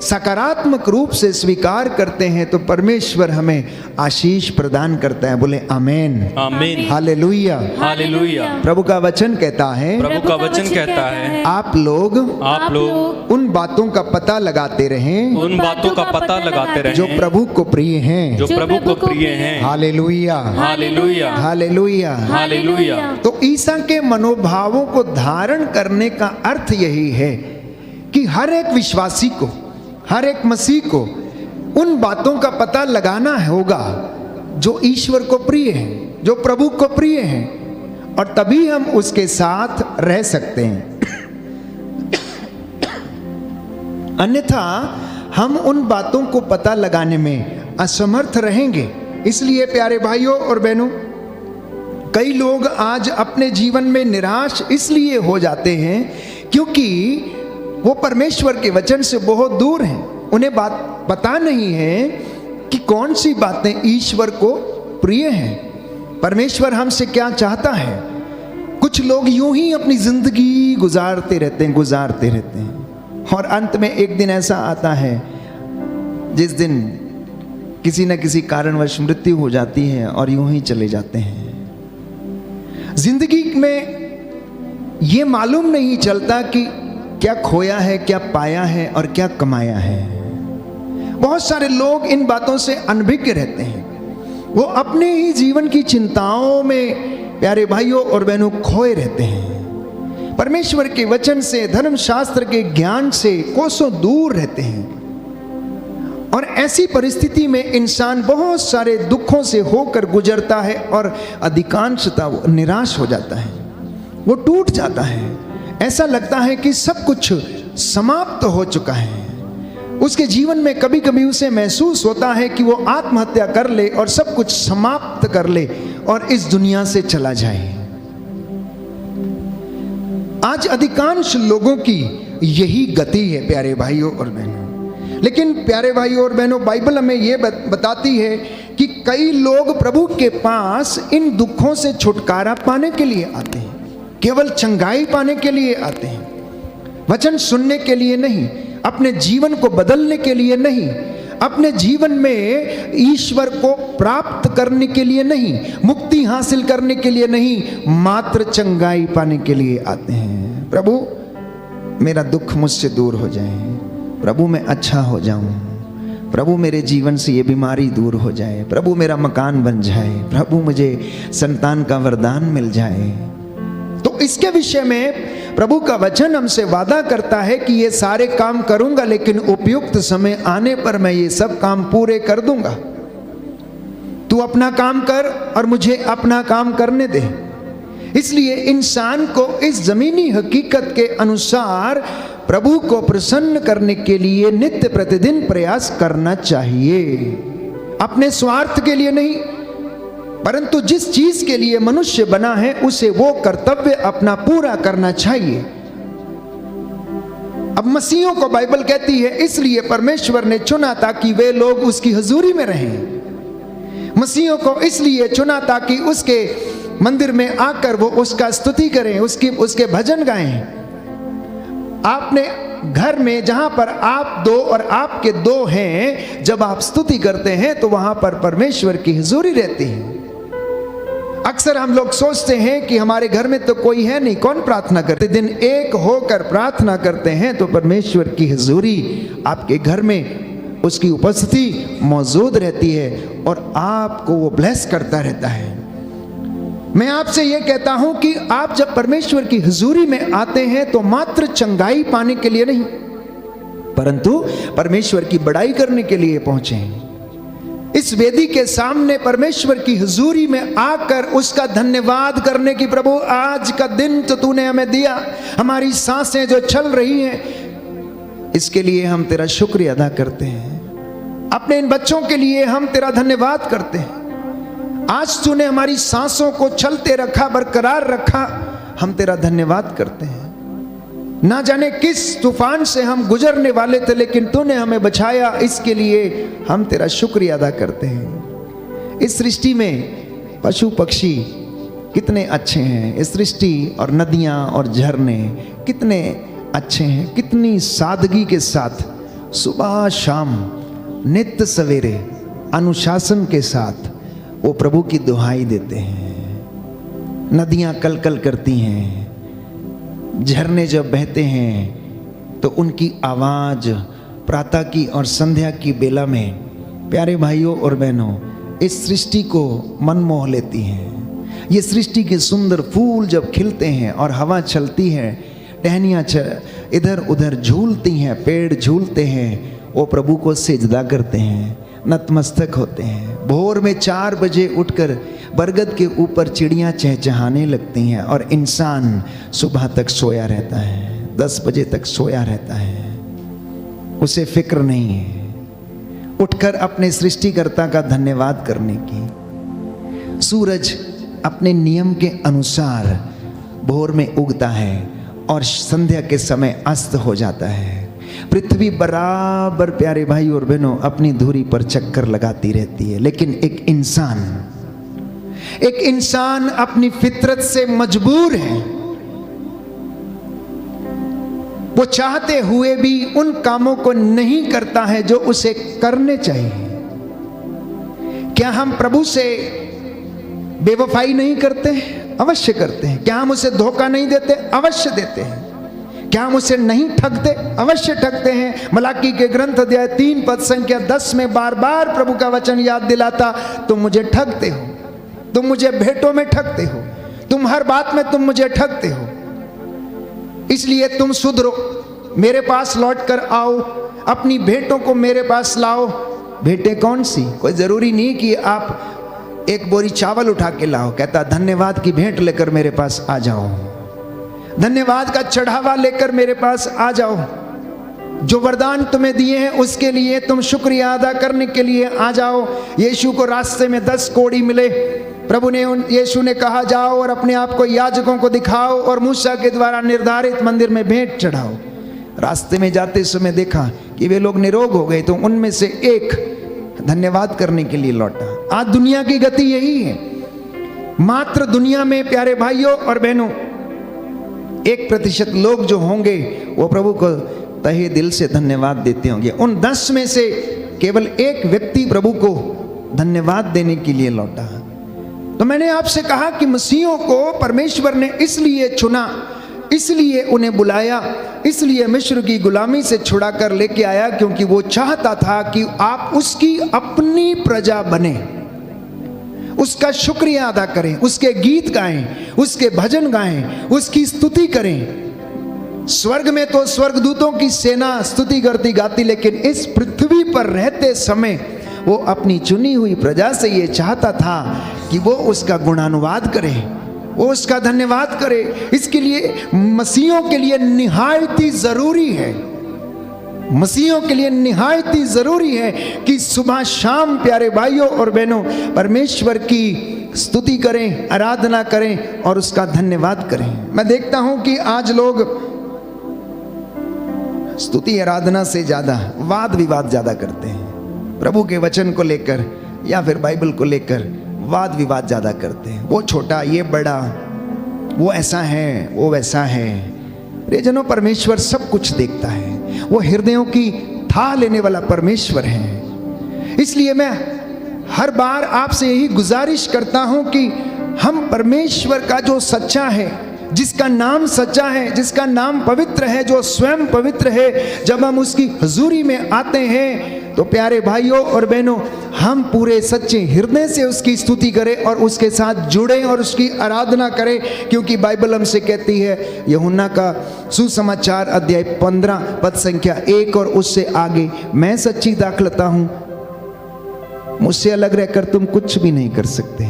सकारात्मक रूप से स्वीकार करते हैं तो परमेश्वर हमें आशीष प्रदान करता है। बोले आमेन, आमीन, हालेलुया। हालेलुया। प्रभु का वचन कहता है, प्रभु का वचन कहता है, आप लोग उन बातों का पता लगाते रहें, उन बातों का पता लगाते रहें जो प्रभु को प्रिय हैं, जो प्रभु को प्रिय हैं। Hallelujah, hallelujah, hallelujah. हालेलुया। तो ईसा के मनोभावों को धारण करने का अर्थ यही है कि हर एक विश्वासी को, हर एक मसीह को उन बातों का पता लगाना होगा जो ईश्वर को प्रिय है, जो प्रभु को प्रिय है, और तभी हम उसके साथ रह सकते हैं। अन्यथा हम उन बातों को पता लगाने में असमर्थ रहेंगे। इसलिए प्यारे भाइयों और बहनों, कई लोग आज अपने जीवन में निराश इसलिए हो जाते हैं क्योंकि वो परमेश्वर के वचन से बहुत दूर हैं। उन्हें बात पता नहीं है कि कौन सी बातें ईश्वर को प्रिय हैं, परमेश्वर हमसे क्या चाहता है। कुछ लोग यूं ही अपनी जिंदगी गुजारते रहते हैं और अंत में एक दिन ऐसा आता है जिस दिन किसी न किसी कारणवश मृत्यु हो जाती है और यूं ही चले जाते हैं। जिंदगी में ये मालूम नहीं चलता कि क्या खोया है, क्या पाया है और क्या कमाया है। बहुत सारे लोग इन बातों से अनभिज्ञ रहते हैं। वो अपने ही जीवन की चिंताओं में प्यारे भाइयों और बहनों खोए रहते हैं। परमेश्वर के वचन से, धर्मशास्त्र के ज्ञान से कोसों दूर रहते हैं। और ऐसी परिस्थिति में इंसान बहुत सारे दुखों से होकर गुजरता है और अधिकांशतः वो निराश हो जाता है, वो टूट जाता है। ऐसा लगता है कि सब कुछ समाप्त हो चुका है। उसके जीवन में कभी कभी उसे महसूस होता है कि वो आत्महत्या कर ले और सब कुछ समाप्त कर ले और इस दुनिया से चला जाए। आज अधिकांश लोगों की यही गति है प्यारे भाइयों और बहनों। लेकिन प्यारे भाइयों और बहनों, बाइबल हमें यह बताती है कि कई लोग प्रभु के पास इन दुखों से छुटकारा पाने के लिए आते हैं, केवल चंगाई पाने के लिए आते हैं, वचन सुनने के लिए नहीं, अपने जीवन को बदलने के लिए नहीं, अपने जीवन में ईश्वर को प्राप्त करने के लिए नहीं, मुक्ति हासिल करने के लिए नहीं, मात्र चंगाई पाने के लिए आते हैं। प्रभु मेरा दुख मुझसे दूर हो जाए, प्रभु मैं अच्छा हो जाऊं, प्रभु मेरे जीवन से ये बीमारी दूर हो जाए, प्रभु मेरा मकान बन जाए, प्रभु मुझे संतान का वरदान मिल जाए। तो इसके विषय में प्रभु का वचन हमसे वादा करता है कि ये सारे काम करूंगा, लेकिन उपयुक्त समय आने पर मैं ये सब काम पूरे कर दूंगा। तू अपना काम कर और मुझे अपना काम करने दे। इसलिए इंसान को इस जमीनी हकीकत के अनुसार प्रभु को प्रसन्न करने के लिए नित्य प्रतिदिन प्रयास करना चाहिए। अपने स्वार्थ के लिए नहीं, परंतु जिस चीज के लिए मनुष्य बना है उसे वो कर्तव्य अपना पूरा करना चाहिए। अब मसीहों को बाइबल कहती है इसलिए परमेश्वर ने चुना ताकि वे लोग उसकी हुजूरी में रहें। मसीहों को इसलिए चुना ताकि उसके मंदिर में आकर वो उसका स्तुति करें, उसके भजन गाएं। आपने घर में जहां पर आप दो और आपके दो हैं, जब आप स्तुति करते हैं तो वहां पर परमेश्वर की हुजूरी रहती है। अक्सर हम लोग सोचते हैं कि हमारे घर में तो कोई है नहीं, कौन प्रार्थना करते। दिन एक होकर प्रार्थना करते हैं तो परमेश्वर की हुजूरी आपके घर में, उसकी उपस्थिति मौजूद रहती है और आपको वो ब्लेस करता रहता है। मैं आपसे यह कहता हूं कि आप जब परमेश्वर की हुजूरी में आते हैं तो मात्र चंगाई पाने के लिए नहीं, परंतु परमेश्वर की बड़ाई करने के लिए पहुंचे हैं। इस वेदी के सामने परमेश्वर की हुजूरी में आकर उसका धन्यवाद करने की, प्रभु आज का दिन तो तूने हमें दिया, हमारी सांसें जो चल रही हैं इसके लिए हम तेरा शुक्रिया अदा करते हैं। अपने इन बच्चों के लिए हम तेरा धन्यवाद करते हैं। आज तूने हमारी सांसों को चलते रखा, बरकरार रखा, हम तेरा धन्यवाद करते हैं। ना जाने किस तूफान से हम गुजरने वाले थे, लेकिन तूने हमें बचाया, इसके लिए हम तेरा शुक्रिया अदा करते हैं। इस सृष्टि में पशु पक्षी कितने अच्छे हैं, इस सृष्टि और नदियां और झरने कितने अच्छे हैं, कितनी सादगी के साथ सुबह शाम नित्य सवेरे अनुशासन के साथ वो प्रभु की दुहाई देते हैं। नदियां कलकल करती हैं, झरने जब बहते हैं तो उनकी आवाज प्रातः की और संध्या की बेला में, प्यारे भाइयों और बहनों, इस सृष्टि को मन मोह लेती हैं। ये सृष्टि के सुंदर फूल जब खिलते हैं और हवा चलती है, टहनियाँ इधर उधर झूलती हैं, पेड़ झूलते हैं, वो प्रभु को सिजदा करते हैं, नतमस्तक होते हैं। भोर में 4 बजे उठकर बरगद के ऊपर चिड़ियाँ चहचहाने लगती हैं और इंसान सुबह तक सोया रहता है, 10 बजे तक सोया रहता है। उसे फिक्र नहीं है उठकर अपने सृष्टिकर्ता का धन्यवाद करने की। सूरज अपने नियम के अनुसार भोर में उगता है और संध्या के समय अस्त हो जाता है। पृथ्वी बराबर, प्यारे भाई और बहनों, अपनी धुरी पर चक्कर लगाती रहती है। लेकिन एक इंसान अपनी फितरत से मजबूर है, वो चाहते हुए भी उन कामों को नहीं करता है जो उसे करने चाहिए। क्या हम प्रभु से बेवफाई नहीं करते? अवश्य करते हैं। क्या हम उसे धोखा नहीं देते? अवश्य देते हैं। क्या हम उसे नहीं ठगते? अवश्य ठगते हैं। मलाकी के ग्रंथ अध्याय 3 पद संख्या 10 में बार बार प्रभु का वचन याद दिलाता, तुम मुझे ठगते हो, तुम मुझे भेंटों में ठगते हो, तुम हर बात में तुम मुझे ठगते हो, इसलिए तुम सुधरो, मेरे पास लौट कर आओ, अपनी भेंटों को मेरे पास लाओ। भेंटें कौन सी? कोई जरूरी नहीं कि आप एक बोरी चावल उठा के लाओ। कहता धन्यवाद की भेंट लेकर मेरे पास आ जाओ, धन्यवाद का चढ़ावा लेकर मेरे पास आ जाओ। जो वरदान तुम्हें दिए हैं उसके लिए तुम शुक्रिया अदा करने के लिए आ जाओ। यीशु को रास्ते में 10 कोड़ी मिले। प्रभु ने यीशु ने कहा, जाओ और अपने आप को याजकों को दिखाओ और मूसा के द्वारा निर्धारित मंदिर में भेंट चढ़ाओ। रास्ते में जाते समय देखा कि वे लोग निरोग हो गए, तो उनमें से एक धन्यवाद करने के लिए लौटा। आज दुनिया की गति यही है। मात्र दुनिया में, प्यारे भाइयों और बहनों, 1% लोग जो होंगे वो प्रभु को तहे दिल से धन्यवाद देते होंगे। उन 10 में से केवल एक व्यक्ति प्रभु को धन्यवाद देने के लिए लौटा। तो मैंने आपसे कहा कि मसीहों को परमेश्वर ने इसलिए चुना, इसलिए उन्हें बुलाया, इसलिए मिस्र की गुलामी से छुड़ा कर लेके आया, क्योंकि वो चाहता था कि आप उसकी अपनी प्रजा बने, उसका शुक्रिया अदा करें, उसके गीत गाएं, उसके भजन गाएं, उसकी स्तुति करें। स्वर्ग में तो स्वर्गदूतों की सेना स्तुति करती गाती, लेकिन इस पृथ्वी पर रहते समय वो अपनी चुनी हुई प्रजा से ये चाहता था कि वो उसका गुणानुवाद करे, वो उसका धन्यवाद करे। इसके लिए मसीहों के लिए निहायती जरूरी है, मसीहों के लिए निहायती जरूरी है कि सुबह शाम, प्यारे भाइयों और बहनों, परमेश्वर की स्तुति करें, आराधना करें और उसका धन्यवाद करें। मैं देखता हूं कि आज लोग स्तुति आराधना से ज्यादा वाद विवाद ज्यादा करते हैं। प्रभु के वचन को लेकर या फिर बाइबल को लेकर वाद विवाद ज्यादा करते हैं। वो छोटा, ये बड़ा, वो ऐसा है, वो वैसा है। प्रियजनों, परमेश्वर सब कुछ देखता है। वो हृदयों की था लेने वाला परमेश्वर है। इसलिए मैं हर बार आपसे यही गुजारिश करता हूं कि हम परमेश्वर का जो सच्चा है, जिसका नाम सच्चा है, जिसका नाम पवित्र है, जो स्वयं पवित्र है, जब हम उसकी हजूरी में आते हैं तो प्यारे भाइयों और बहनों, हम पूरे सच्चे हृदय से उसकी स्तुति करें और उसके साथ जुड़ें और उसकी आराधना करें। क्योंकि बाइबल हमसे कहती है, यूहन्ना का सुसमाचार अध्याय 15 पद संख्या 1 और उससे आगे, मैं सच्ची दाखलता हूं, मुझसे अलग रहकर तुम कुछ भी नहीं कर सकते,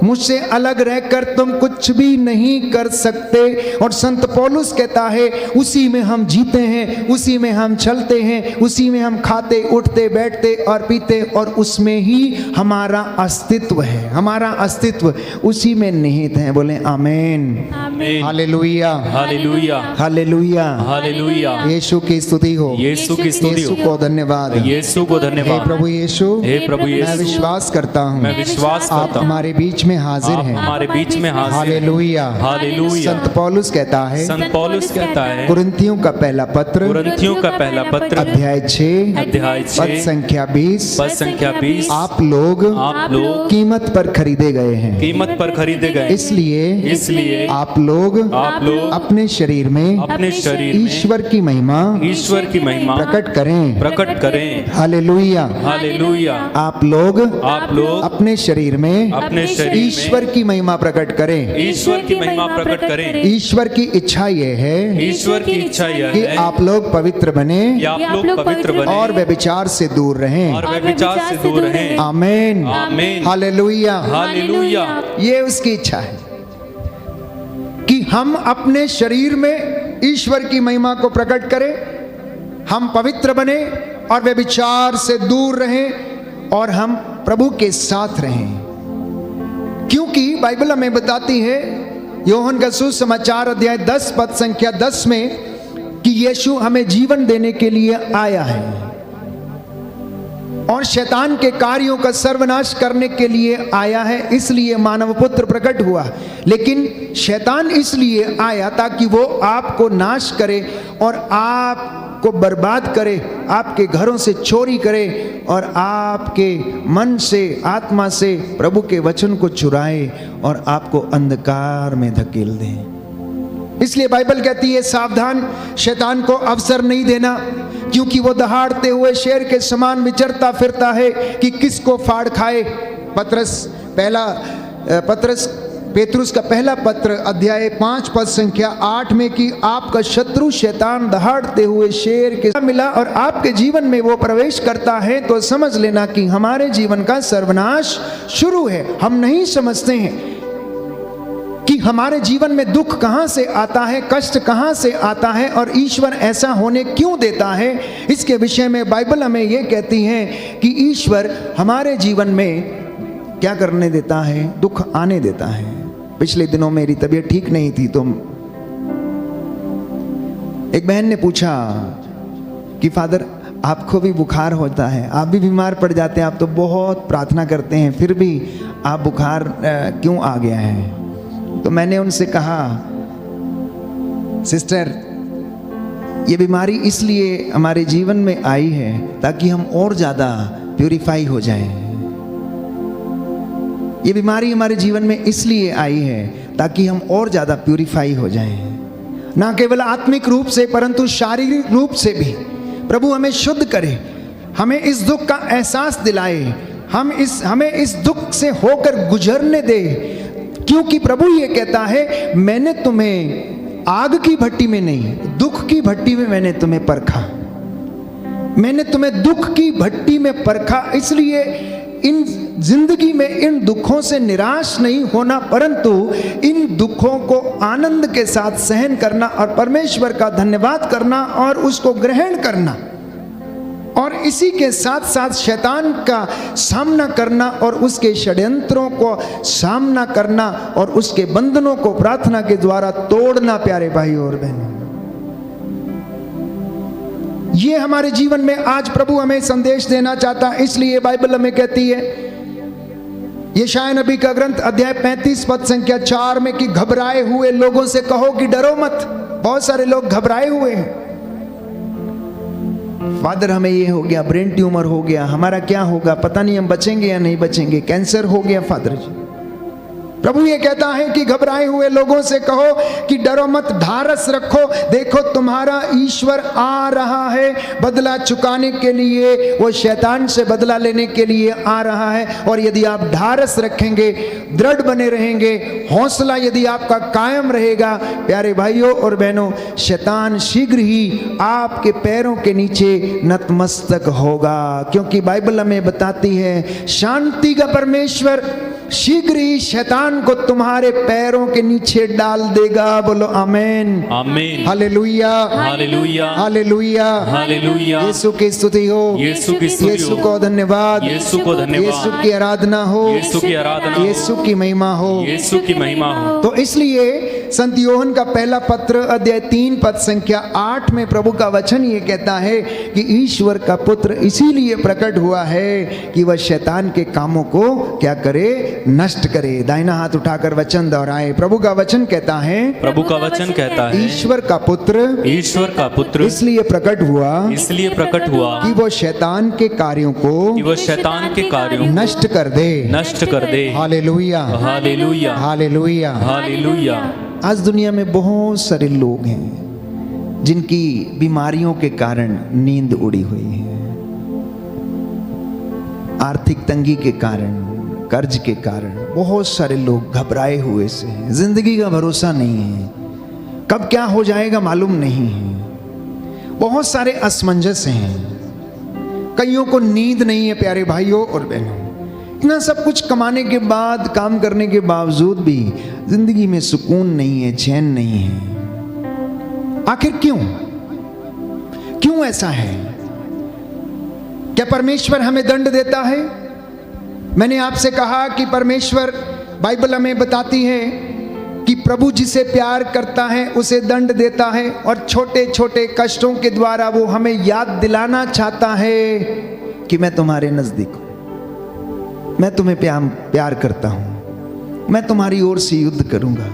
मुझसे अलग रहकर तुम कुछ भी नहीं कर सकते। और संत पौलुस कहता है, उसी में हम जीते हैं, उसी में हम चलते हैं, उसी में हम खाते, उठते, बैठते और पीते, और उसमें ही हमारा अस्तित्व है, हमारा अस्तित्व उसी में निहित है। बोले आमीन। आमीन। Hallelujah, hallelujah, hallelujah. हालेलुया। यीशु की स्तुति हो, यीशु की स्तुति यीशु हो, को धन्यवाद। यीशु को हे धन्यवाद। प्रभु यीशु, हे प्रभु मैं यीशु, विश्वास करता हूँ मैं विश्वास आप करता हूँ हमारे बीच में हाजिर आप हैं। हमारे बीच में हाजिर हैं। Hallelujah, hallelujah. संत पौलुस कहता है, संत पौलुस कहता है, कुरिन्थियों का पहला पत्र कुरिन्थियों का पहला पत्र अध्याय 6 अध्याय पद 6 संख्या 20, पद संख्या 20, आप लोग कीमत पर खरीदे गए हैं, कीमत पर खरीदे गए, इसलिए आप लोग अपने शरीर में अपने शरीर में ईश्वर की महिमा प्रकट करें। Hallelujah, hallelujah. आप लोग अपने शरीर में ईश्वर की महिमा प्रकट करें। ईश्वर की महिमा प्रकट करें। ईश्वर की इच्छा यह है ईश्वर की इच्छा यह कि है आप लोग पवित्र बने कि आप लोग पवित्र बने और व्यभिचार से दूर रहें। और व्यभिचार से दूर रहें। आमीन, आमीन। Hallelujah, hallelujah. ये उसकी इच्छा है कि हम अपने शरीर में ईश्वर की महिमा को प्रकट करें, हम पवित्र बने और व्यभिचार से दूर रहें और हम प्रभु के साथ रहें। क्योंकि बाइबल हमें बताती है, योहन का सुसमाचार अध्याय 10 पद संख्या 10 में, कि यीशु हमें जीवन देने के लिए आया है और शैतान के कार्यों का सर्वनाश करने के लिए आया है, इसलिए मानव पुत्र प्रकट हुआ। लेकिन शैतान इसलिए आया ताकि वो आपको नाश करे और आपको बर्बाद करे, आपके घरों से चोरी करे और आपके मन से, आत्मा से प्रभु के वचन को चुराए और आपको अंधकार में धकेल दे। इसलिए बाइबल कहती है, सावधान, शैतान को अवसर नहीं देना, क्योंकि वो दहाड़ते हुए शेर के समान विचरता फिरता है कि किसको फाड़ खाए। पेतरुस का पहला पत्र अध्याय 5 पद संख्या 8 में, कि आपका शत्रु शैतान दहाड़ते हुए शेर के मिला और आपके जीवन में वो प्रवेश करता है, तो समझ लेना कि हमारे जीवन का सर्वनाश शुरू है। हम नहीं समझते हैं कि हमारे जीवन में दुख कहां से आता है, कष्ट कहां से आता है और ईश्वर ऐसा होने क्यों देता है। इसके विषय में बाइबल हमें यह कहती है कि ईश्वर हमारे जीवन में क्या करने देता है, दुख आने देता है। पिछले दिनों मेरी तबीयत ठीक नहीं थी, तो एक बहन ने पूछा कि फादर, आपको भी बुखार होता है, आप भी बीमार पड़ जाते हैं, आप तो बहुत प्रार्थना करते हैं, फिर भी आप बुखार क्यों आ गया है। तो मैंने उनसे कहा, सिस्टर, ये बीमारी इसलिए हमारे जीवन में आई है ताकि हम और ज़्यादा प्यूरिफाई हो जाएं। ये बीमारी हमारे जीवन में इसलिए आई है ताकि हम और ज़्यादा प्यूरिफाई हो जाएं, ना केवल आत्मिक रूप से परंतु शारीरिक रूप से भी। प्रभु हमें शुद्ध करे, हमें इस दुख का एहसास दिलाए, हमें इस दुख से होकर गुजरने दे, क्योंकि प्रभु ये कहता है, मैंने तुम्हें आग की भट्टी में नहीं, दुख की भट्टी में मैंने तुम्हें परखा। मैंने तुम्हें दुख की भट्टी में परखा, इसलिए इन जिंदगी में इन दुखों से निराश नहीं होना, परंतु इन दुखों को आनंद के साथ सहन करना और परमेश्वर का धन्यवाद करना और उसको ग्रहण करना, और इसी के साथ साथ शैतान का सामना करना और उसके षड्यंत्रों को सामना करना और उसके बंधनों को प्रार्थना के द्वारा तोड़ना। प्यारे भाई और बहनों, ये हमारे जीवन में आज प्रभु हमें संदेश देना चाहता है। इसलिए बाइबल हमें कहती है, यशायाह नबी का ग्रंथ अध्याय 35 पद संख्या 4 में, कि घबराए हुए लोगों से कहो कि डरो मत। बहुत सारे लोग घबराए हुए हैं, फादर हमें ये हो गया, ब्रेन ट्यूमर हो गया, हमारा क्या होगा, पता नहीं हम बचेंगे या नहीं बचेंगे, कैंसर हो गया फादर जी। प्रभु ये कहता है कि घबराए हुए लोगों से कहो कि डरो मत, ढारस रखो, देखो तुम्हारा ईश्वर आ रहा है बदला चुकाने के लिए, वो शैतान से बदला लेने के लिए आ रहा है। और यदि आप ढारस रखेंगे, दृढ़ बने रहेंगे, हौसला यदि आपका कायम रहेगा, प्यारे भाइयों और बहनों, शैतान शीघ्र ही आपके पैरों के नीचे नतमस्तक होगा। क्योंकि बाइबल हमें बताती है, शांति का परमेश्वर शीघ्र ही शैतान को तुम्हारे पैरों के नीचे डाल देगा। बोलो आमीन, आमीन, हालेलुया, हालेलुया, हालेलुया, हालेलुया। यीशु की स्तुति हो, यीशु की स्तुति यीशु हो, को धन्यवाद, यीशु को धन्यवाद, यीशु की आराधना हो, यीशु की आराधना हो, यीशु की महिमा हो, यीशु की महिमा हो। तो इसलिए संत योहन का पहला पत्र अध्याय 3 पद संख्या 8 में प्रभु का वचन ये कहता है कि ईश्वर का पुत्र इसीलिए प्रकट हुआ है कि वह शैतान के कामों को क्या करे, नष्ट करे। दाहिना हाथ उठाकर वचन दोहराए। प्रभु का वचन कहता है, प्रभु का वचन कहता है, ईश्वर का पुत्र इसलिए प्रकट हुआ कि वो शैतान के कार्यों को नष्ट कर दे। Hallelujah, hallelujah, hallelujah, hallelujah. आज दुनिया में बहुत सारे लोग हैं जिनकी बीमारियों के कारण नींद उड़ी हुई है, आर्थिक तंगी के कारण, कर्ज के कारण बहुत सारे लोग घबराए हुए से हैं। जिंदगी का भरोसा नहीं है, कब क्या हो जाएगा मालूम नहीं है। बहुत सारे असमंजस हैं, कईयों को नींद नहीं है प्यारे भाइयों और बहनों। इतना सब कुछ कमाने के बाद, काम करने के बावजूद भी जिंदगी में सुकून नहीं है, चैन नहीं है। आखिर क्यों ऐसा है? क्या परमेश्वर हमें दंड देता है? मैंने आपसे कहा कि परमेश्वर, बाइबल हमें बताती है कि प्रभु जिसे प्यार करता है उसे दंड देता है, और छोटे छोटे कष्टों के द्वारा वो हमें याद दिलाना चाहता है कि मैं तुम्हारे नजदीक हूं, मैं तुम्हें प्यार करता हूं, मैं तुम्हारी ओर से युद्ध करूंगा,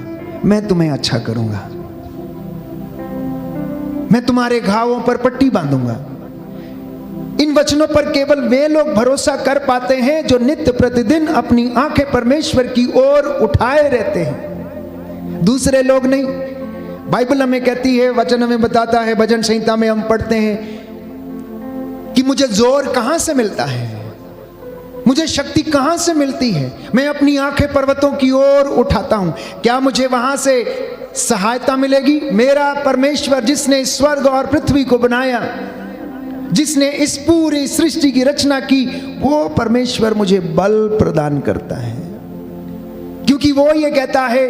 मैं तुम्हें अच्छा करूंगा, मैं तुम्हारे घावों पर पट्टी बांधूंगा। इन वचनों पर केवल वे लोग भरोसा कर पाते हैं जो नित्य प्रतिदिन अपनी आंखें परमेश्वर की ओर उठाए रहते हैं, दूसरे लोग नहीं। बाइबल हमें कहती है, वचन हमें बताता है, भजन संहिता में हम पढ़ते हैं कि मुझे जोर कहां से मिलता है, मुझे शक्ति कहां से मिलती है। मैं अपनी आंखें पर्वतों की ओर उठाता हूं, क्या मुझे वहां से सहायता मिलेगी? मेरा परमेश्वर जिसने स्वर्ग और पृथ्वी को बनाया, जिसने इस पूरी सृष्टि की रचना की, वो परमेश्वर मुझे बल प्रदान करता है, क्योंकि वो ये कहता है,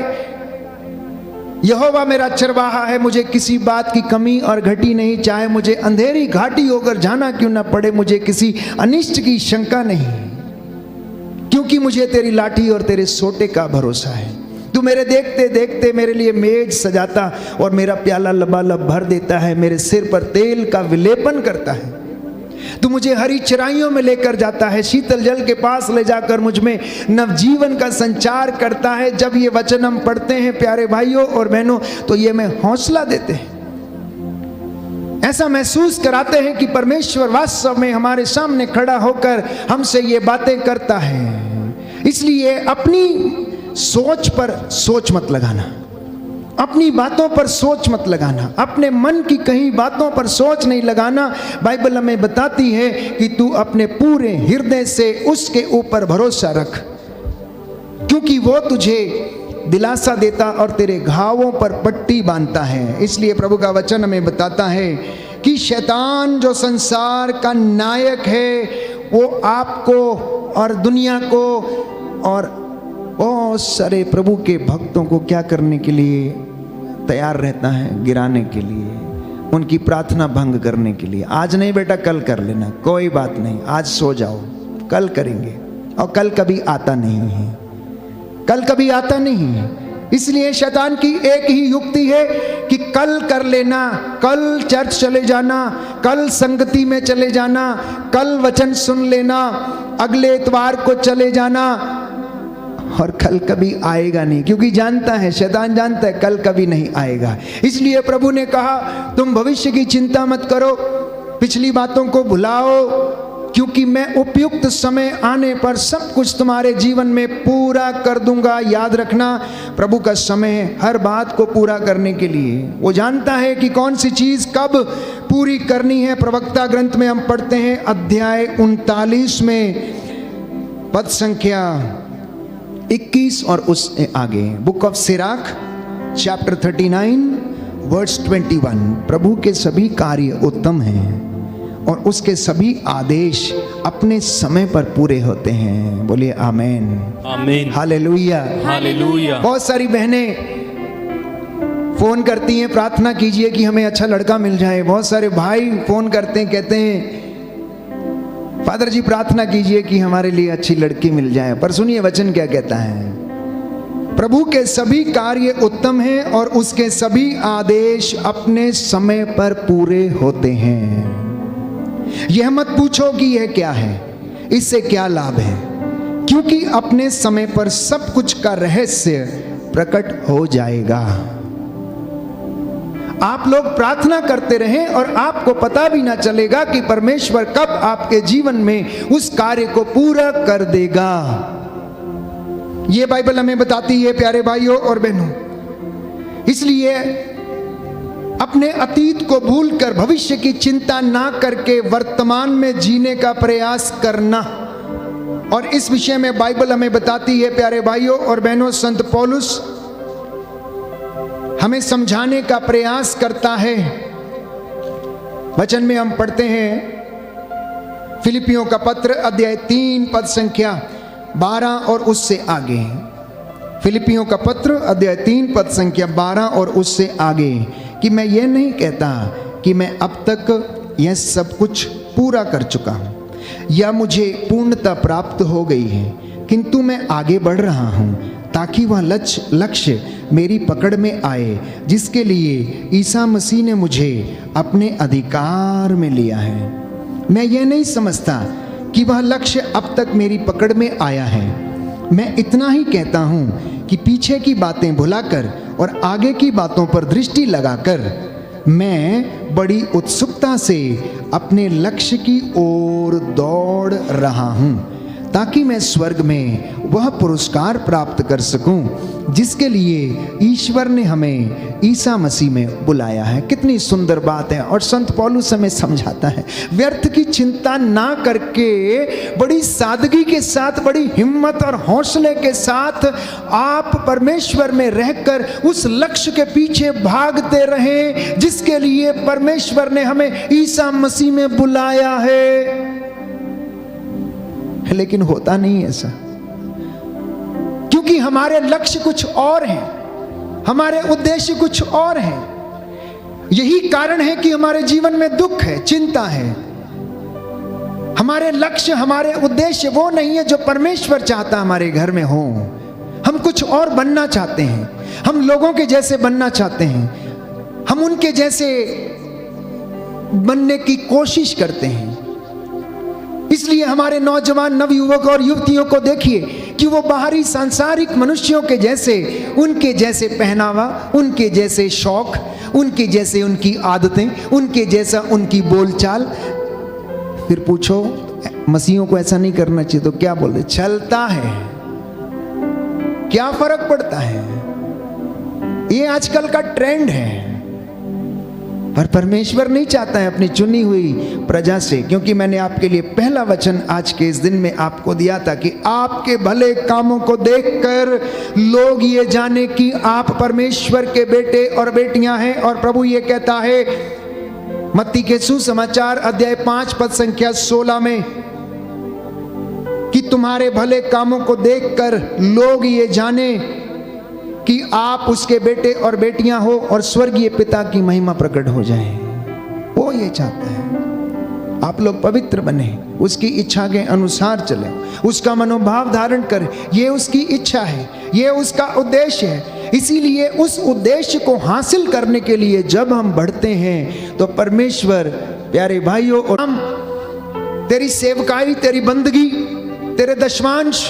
यहोवा मेरा चरवाहा है, मुझे किसी बात की कमी और घटी नहीं, चाहे मुझे अंधेरी घाटी होकर जाना क्यों ना पड़े, मुझे किसी अनिष्ट की शंका नहीं, क्योंकि मुझे तेरी लाठी और तेरे सोटे का भरोसा है। तू मेरे देखते देखते मेरे लिए मेज सजाता और मेरा प्याला लबालब भर देता है, मेरे सिर पर तेल का विलेपन करता है। तू मुझे हरी चराइयों में लेकर जाता है, शीतल जल के पास ले जाकर मुझ में नवजीवन का संचार करता है। जब ये वचन हम पढ़ते हैं प्यारे भाइयों और बहनों, तो ये हमें हौसला देते हैं, ऐसा महसूस कराते हैं कि परमेश्वर वास्तव में हमारे सामने खड़ा होकर हमसे ये बातें करता है। इसलिए अपनी सोच पर सोच मत लगाना, अपनी बातों पर सोच मत लगाना, अपने मन की कहीं बातों पर सोच नहीं लगाना। बाइबल हमें बताती है कि तू अपने पूरे हृदय से उसके ऊपर भरोसा रख, क्योंकि वो तुझे दिलासा देता और तेरे घावों पर पट्टी बांधता है। इसलिए प्रभु का वचन हमें बताता है कि शैतान जो संसार का नायक है, वो आपको और दुनिया को और बहुत सारे प्रभु के भक्तों को क्या करने के लिए तैयार रहता है? गिराने के लिए, उनकी प्रार्थना भंग करने के लिए। आज नहीं बेटा, कल कर लेना, कोई बात नहीं, आज सो जाओ, कल करेंगे। और कल कभी आता नहीं है, कल कभी आता नहीं है। इसलिए शैतान की एक ही युक्ति है कि कल कर लेना, कल चर्च चले जाना, कल संगति में चले जाना, कल वचन सुन लेना, अगले इतवार को चले जाना, और कल कभी आएगा नहीं, क्योंकि जानता है, शैतान जानता है कल कभी नहीं आएगा। इसलिए प्रभु ने कहा, तुम भविष्य की चिंता मत करो, पिछली बातों को भुलाओ, क्योंकि मैं उपयुक्त समय आने पर सब कुछ तुम्हारे जीवन में पूरा कर दूंगा। याद रखना, प्रभु का समय है हर बात को पूरा करने के लिए। वो जानता है कि कौन सी चीज कब पूरी करनी है। प्रवक्ता ग्रंथ में हम पढ़ते हैं अध्याय 39 में पद संख्या 21 और उससे आगे, book of Sirach chapter 39 verse 21, प्रभु के सभी कार्य उत्तम हैं और उसके सभी आदेश अपने समय पर पूरे होते हैं। बोलिए आमीन, आमीन, हालेलुया, हालेलुया। बहुत सारी बहनें फोन करती हैं, प्रार्थना कीजिए कि हमें अच्छा लड़का मिल जाए। बहुत सारे भाई फोन करते हैं, कहते हैं फादर जी प्रार्थना कीजिए कि हमारे लिए अच्छी लड़की मिल जाए। पर सुनिए वचन क्या कहता है, प्रभु के सभी कार्य उत्तम हैं और उसके सभी आदेश अपने समय पर पूरे होते हैं। यह मत पूछो कि यह क्या है, इससे क्या लाभ है, क्योंकि अपने समय पर सब कुछ का रहस्य प्रकट हो जाएगा। आप लोग प्रार्थना करते रहें और आपको पता भी ना चलेगा कि परमेश्वर कब आपके जीवन में उस कार्य को पूरा कर देगा। ये बाइबल हमें बताती है प्यारे भाइयों और बहनों। इसलिए अपने अतीत को भूलकर भविष्य की चिंता ना करके वर्तमान में जीने का प्रयास करना। और इस विषय में बाइबल हमें बताती है प्यारे भाइयों और बहनों, संत पौलुस हमें समझाने का प्रयास करता है। वचन में हम पढ़ते हैं फिलिपियों का पत्र अध्याय 3 पद संख्या 12 और उससे आगे। फिलिपियों का पत्र अध्याय 3 पद संख्या 12 और उससे आगे कि मैं ये नहीं कहता कि मैं अब तक यह सब कुछ पूरा कर चुका हूं या मुझे पूर्णता प्राप्त हो गई है, किंतु मैं आगे बढ़ रहा हूं ताकि वह लक्ष्य मेरी पकड़ में आए जिसके लिए ईसा मसीह ने मुझे अपने अधिकार में लिया है। मैं ये नहीं समझता कि वह लक्ष्य अब तक मेरी पकड़ में आया है। मैं इतना ही कहता हूँ कि पीछे की बातें भुलाकर और आगे की बातों पर दृष्टि लगाकर मैं बड़ी उत्सुकता से अपने लक्ष्य की ओर दौड़ रहा हूँ ताकि मैं स्वर्ग में वह पुरस्कार प्राप्त कर सकूं जिसके लिए ईश्वर ने हमें ईसा मसीह में बुलाया है। कितनी सुंदर बात है। और संत पौलुस हमें समझाता है व्यर्थ की चिंता ना करके बड़ी सादगी के साथ, बड़ी हिम्मत और हौसले के साथ आप परमेश्वर में रहकर उस लक्ष्य के पीछे भागते रहें जिसके लिए परमेश्वर ने हमें ईसा मसीह में बुलाया है। लेकिन होता नहीं ऐसा, क्योंकि हमारे लक्ष्य कुछ और हैं, हमारे उद्देश्य कुछ और हैं। यही कारण है कि हमारे जीवन में दुख है, चिंता है। हमारे लक्ष्य, हमारे उद्देश्य वो नहीं है जो परमेश्वर चाहता हमारे घर में हो। हम कुछ और बनना चाहते हैं, हम लोगों के जैसे बनना चाहते हैं, हम उनके जैसे बनने की कोशिश करते हैं। इसलिए हमारे नौजवान नवयुवक और युवतियों को देखिए कि वो बाहरी सांसारिक मनुष्यों के जैसे, उनके जैसे पहनावा, उनके जैसे शौक, उनके जैसे उनकी आदतें, उनके जैसा उनकी बोलचाल। फिर पूछो मसीहों को ऐसा नहीं करना चाहिए तो क्या बोलते, चलता है, क्या फर्क पड़ता है, ये आजकल का ट्रेंड है। पर परमेश्वर नहीं चाहता है अपनी चुनी हुई प्रजा से, क्योंकि मैंने आपके लिए पहला वचन आज के इस दिन में आपको दिया था कि आपके भले कामों को देखकर लोग ये जाने कि आप परमेश्वर के बेटे और बेटियां हैं। और प्रभु ये कहता है मत्ती के सुसमाचार अध्याय 5 पद संख्या 16 में कि तुम्हारे भले कामों को देखकर लोग ये जाने कि आप उसके बेटे और बेटियां हो और स्वर्गीय पिता की महिमा प्रकट हो जाए। वो ये चाहता है आप लोग पवित्र बने, उसकी इच्छा के अनुसार चले, उसका मनोभाव धारण करें। ये उसकी इच्छा है, ये उसका उद्देश्य है। इसीलिए उस उद्देश्य को हासिल करने के लिए जब हम बढ़ते हैं तो परमेश्वर प्यारे भाइयों, और हम तेरी सेवकाई, तेरी बंदगी, तेरे दशमांश,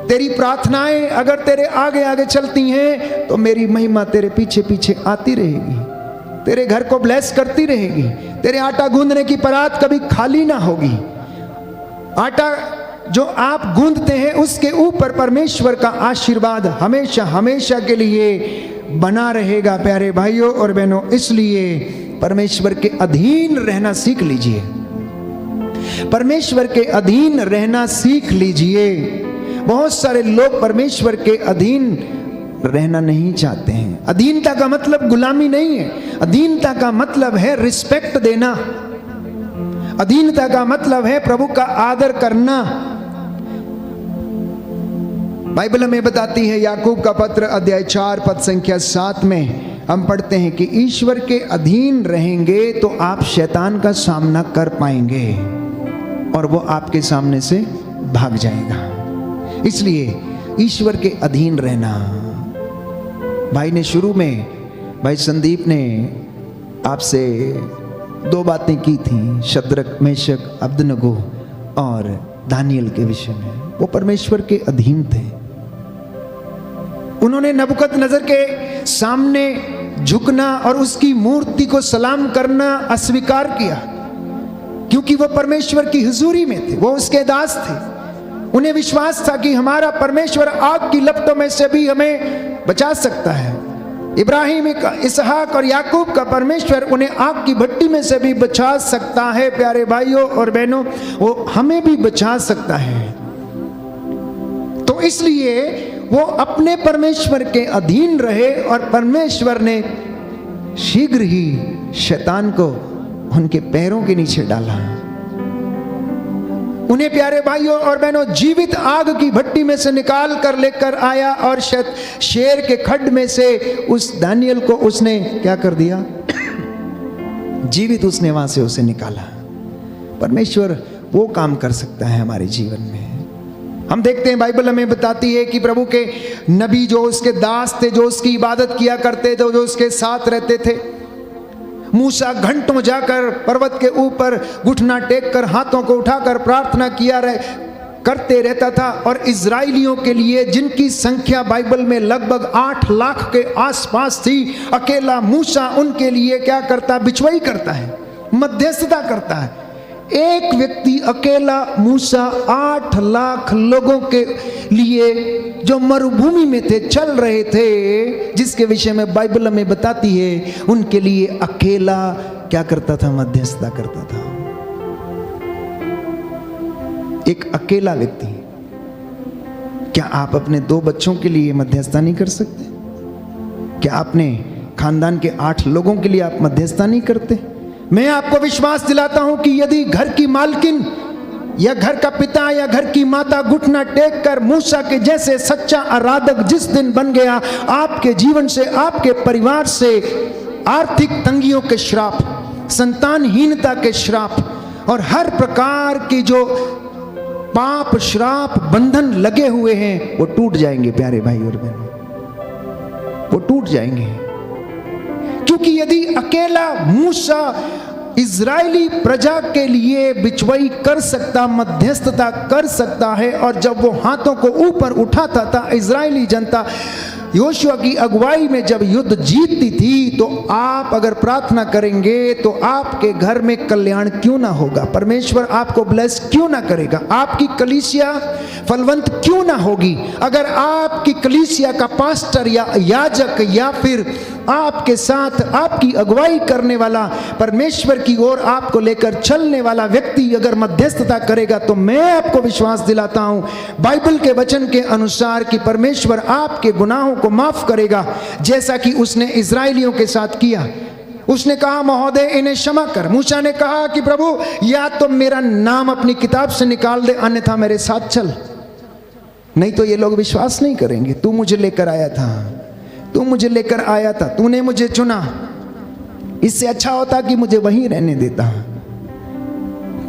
तेरी प्रार्थनाएं अगर तेरे आगे आगे चलती हैं तो मेरी महिमा तेरे पीछे पीछे आती रहेगी, तेरे घर को ब्लेस करती रहेगी। तेरे आटा गूंदने की परात कभी खाली ना होगी। आटा जो आप गूंदते हैं उसके ऊपर परमेश्वर का आशीर्वाद हमेशा हमेशा के लिए बना रहेगा प्यारे भाइयों और बहनों। इसलिए परमेश्वर के अधीन रहना सीख लीजिए, परमेश्वर के अधीन रहना सीख लीजिए। बहुत सारे लोग परमेश्वर के अधीन रहना नहीं चाहते हैं। अधीनता का मतलब गुलामी नहीं है, अधीनता का मतलब है रिस्पेक्ट देना। अधीनता का मतलब है प्रभु का आदर करना। बाइबल हमें बताती है, याकूब का पत्र अध्याय 4 पद संख्या 7 में हम पढ़ते हैं कि ईश्वर के अधीन रहेंगे तो आप शैतान का सामना कर पाएंगे और वो आपके सामने से भाग जाएगा। इसलिए ईश्वर के अधीन रहना। भाई ने शुरू में, भाई संदीप ने आपसे 2 बातें की थी, शद्रक, मेशक, अब्दनगो और दानियल के विषय में। वो परमेश्वर के अधीन थे। उन्होंने नबूकदनेस्सर के सामने झुकना और उसकी मूर्ति को सलाम करना अस्वीकार किया, क्योंकि वो परमेश्वर की हुजूरी में थे, वो उसके दास थे। उन्हें विश्वास था कि हमारा परमेश्वर आग की लपटों में से भी हमें बचा सकता है। इब्राहिम, इसहाक और याकूब का परमेश्वर उन्हें आग की भट्टी में से भी बचा सकता है। प्यारे भाइयों और बहनों, वो हमें भी बचा सकता है। तो इसलिए वो अपने परमेश्वर के अधीन रहे और परमेश्वर ने शीघ्र ही शैतान को उनके पैरों के नीचे डाला। उन्हें, प्यारे भाइयों और बहनों, जीवित आग की भट्टी में से निकाल कर लेकर आया और शेर के खड्ड में से उस दानियल को उसने क्या कर दिया? जीवित उसने वहां से उसे निकाला। परमेश्वर वो काम कर सकता है हमारे जीवन में। हम देखते हैं, बाइबल हमें बताती है कि प्रभु के नबी जो उसके दास थे, जो उसकी इबादत किया करते थे, जो उसके साथ रहते थे, मूसा घंटों जाकर पर्वत के ऊपर घुटना टेक कर हाथों को उठाकर प्रार्थना करते रहता था। और इजराइलियों के लिए, जिनकी संख्या बाइबल में लगभग 8 लाख के आसपास थी, अकेला मूसा उनके लिए क्या करता? बिचवाई करता है, मध्यस्थता करता है। एक व्यक्ति अकेला मूसा 8 लाख लोगों के लिए जो मरुभूमि में थे, चल रहे थे, जिसके विषय में बाइबल हमें बताती है, उनके लिए अकेला क्या करता था? मध्यस्थता करता था। एक अकेला व्यक्ति। क्या आप अपने 2 बच्चों के लिए मध्यस्थता नहीं कर सकते? क्या अपने खानदान के 8 लोगों के लिए आप मध्यस्थता नहीं करते? मैं आपको विश्वास दिलाता हूं कि यदि घर की मालकिन या घर का पिता या घर की माता घुटना टेक कर मूसा के जैसे सच्चा आराधक जिस दिन बन गया, आपके जीवन से, आपके परिवार से आर्थिक तंगियों के श्राप, संतानहीनता के श्राप और हर प्रकार की जो पाप, श्राप, बंधन लगे हुए हैं, वो टूट जाएंगे। प्यारे भाई और बहनों, वो टूट जाएंगे। क्योंकि यदि अकेला मूसा इजरायली प्रजा के लिए बिचवाई कर सकता, मध्यस्थता कर सकता है, और जब वो हाथों को ऊपर उठाता था, इजरायली जनता योशुआ की अगुवाई में जब युद्ध जीतती थी, तो आप अगर प्रार्थना करेंगे तो आपके घर में कल्याण क्यों ना होगा? परमेश्वर आपको ब्लेस क्यों ना करेगा? आपकी कलीसिया फलवंत क्यों ना होगी? अगर आपकी कलीसिया का पास्टर या याजक या फिर आपके साथ आपकी अगुवाई करने वाला, परमेश्वर की ओर आपको लेकर चलने वाला व्यक्ति अगर मध्यस्थता करेगा, तो मैं आपको विश्वास दिलाता हूं बाइबल के वचन के अनुसार कि परमेश्वर आपके गुनाहों को माफ करेगा, जैसा कि उसने इजराइलियों के साथ किया। उसने कहा, महोदय इन्हें क्षमा कर। मूसा ने कहा कि प्रभु, या तो मेरा नाम अपनी किताब से निकाल दे, अन्यथा मेरे साथ चल, नहीं तो ये लोग विश्वास नहीं करेंगे। तू मुझे लेकर आया था, तू मुझे लेकर आया था, तूने मुझे चुना, इससे अच्छा होता कि मुझे वहीं रहने देता।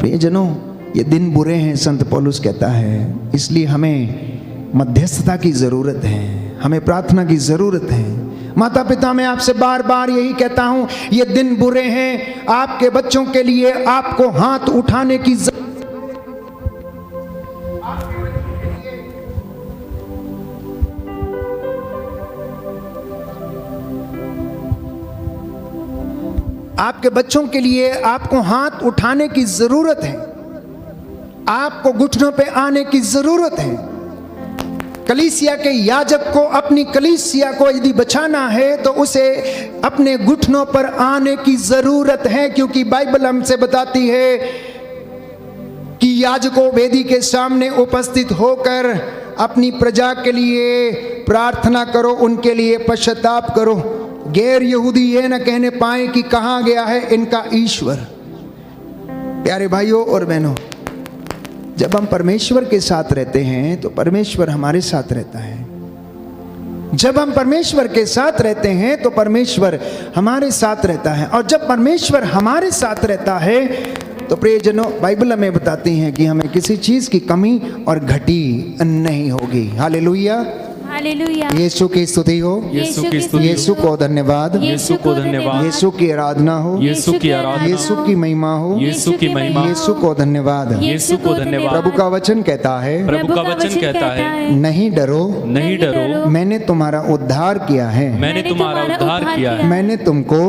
प्रियजनों, ये दिन बुरे हैं, संत पौलुस कहता है, इसलिए हमें मध्यस्थता की जरूरत है, हमें प्रार्थना की जरूरत है। माता पिता, मैं आपसे बार बार यही कहता हूं, ये दिन बुरे हैं। आपके बच्चों के लिए आपको हाथ उठाने की आपके बच्चों के लिए आपको हाथ उठाने की जरूरत है, आपको घुटनों पे आने की जरूरत है। कलीसिया के याजक को अपनी कलीसिया को यदि बचाना है तो उसे अपने घुटनों पर आने की जरूरत है, क्योंकि बाइबल हमसे बताती है कि याजकों वेदी के सामने उपस्थित होकर अपनी प्रजा के लिए प्रार्थना करो, उनके लिए पश्चाताप करो। गैर यहूदी ये न कहने पाए कि कहाँ गया है इनका ईश्वर। प्यारे भाइयों और बहनों, जब हम परमेश्वर के साथ रहते हैं तो परमेश्वर हमारे साथ रहता है। जब हम परमेश्वर के साथ रहते हैं तो परमेश्वर हमारे साथ रहता है। और जब परमेश्वर हमारे साथ रहता है तो प्रियजनों, बाइबल हमें बताती है कि हमें किसी चीज की कमी और घटी नहीं होगी। Hallelujah, hallelujah. यीशु की स्तुति हो, यीशु की स्तुति, यीशु को धन्यवाद, यीशु को धन्यवाद, यीशु की आराधना हो, यीशु की आराधना, यीशु की महिमा हो, यीशु की महिमा, यीशु को धन्यवाद। यीशु को धन्यवाद। प्रभु का वचन कहता है, प्रभु का वचन कहता है, नहीं डरो, नहीं डरो, मैंने तुम्हारा उद्धार किया है, मैंने तुम्हारा उद्धार किया है, मैंने तुमको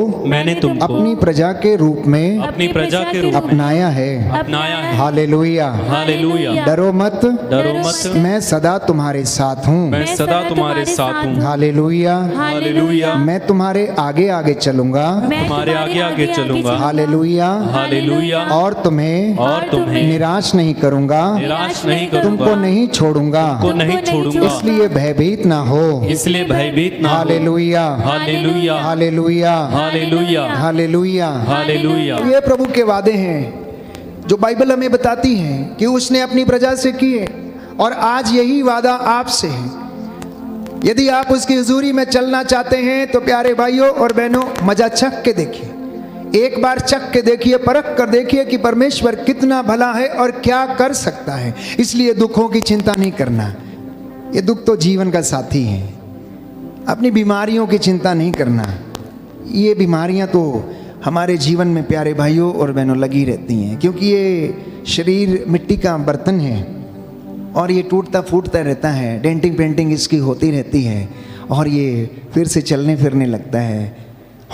अपनी प्रजा के रूप में अपनी प्रजा के रूप में अपनाया है। अपनाया है। Hallelujah, hallelujah. डरो मत, डरो मत, मैं सदा तुम्हारे साथ हूँ। मैं सदा तुम्हारे साथ हूँ। Hallelujah, hallelujah. मैं तुम्हारे आगे आगे चलूंगा। तुम्हारे आगे आगे चलूंगा। Hallelujah, hallelujah. और तुम्हें निराश नहीं करूंगा, निराश नहीं करूंगा, तुमको नहीं छोड़ूंगा, तुमको नहीं छोड़ूंगा, इसलिए भयभीत ना हो, इसलिए भयभीत ना हो। Hallelujah, hallelujah, hallelujah, hallelujah, hallelujah, hallelujah. ये प्रभु के वादे हैं जो बाइबल हमें बताती है कि उसने अपनी प्रजा से किए, और आज यही वादा आपसे है। यदि आप उसकी हुजूरी में चलना चाहते हैं तो प्यारे भाइयों और बहनों, मजा चख के देखिए, एक बार चख के देखिए, परख कर देखिए कि परमेश्वर कितना भला है और क्या कर सकता है। इसलिए दुखों की चिंता नहीं करना, ये दुख तो जीवन का साथी है। अपनी बीमारियों की चिंता नहीं करना, ये बीमारियां तो हमारे जीवन में प्यारे भाइयों और बहनों लगी रहती हैं, क्योंकि ये शरीर मिट्टी का बर्तन है और ये टूटता फूटता रहता है, डेंटिंग पेंटिंग इसकी होती रहती है और ये फिर से चलने फिरने लगता है।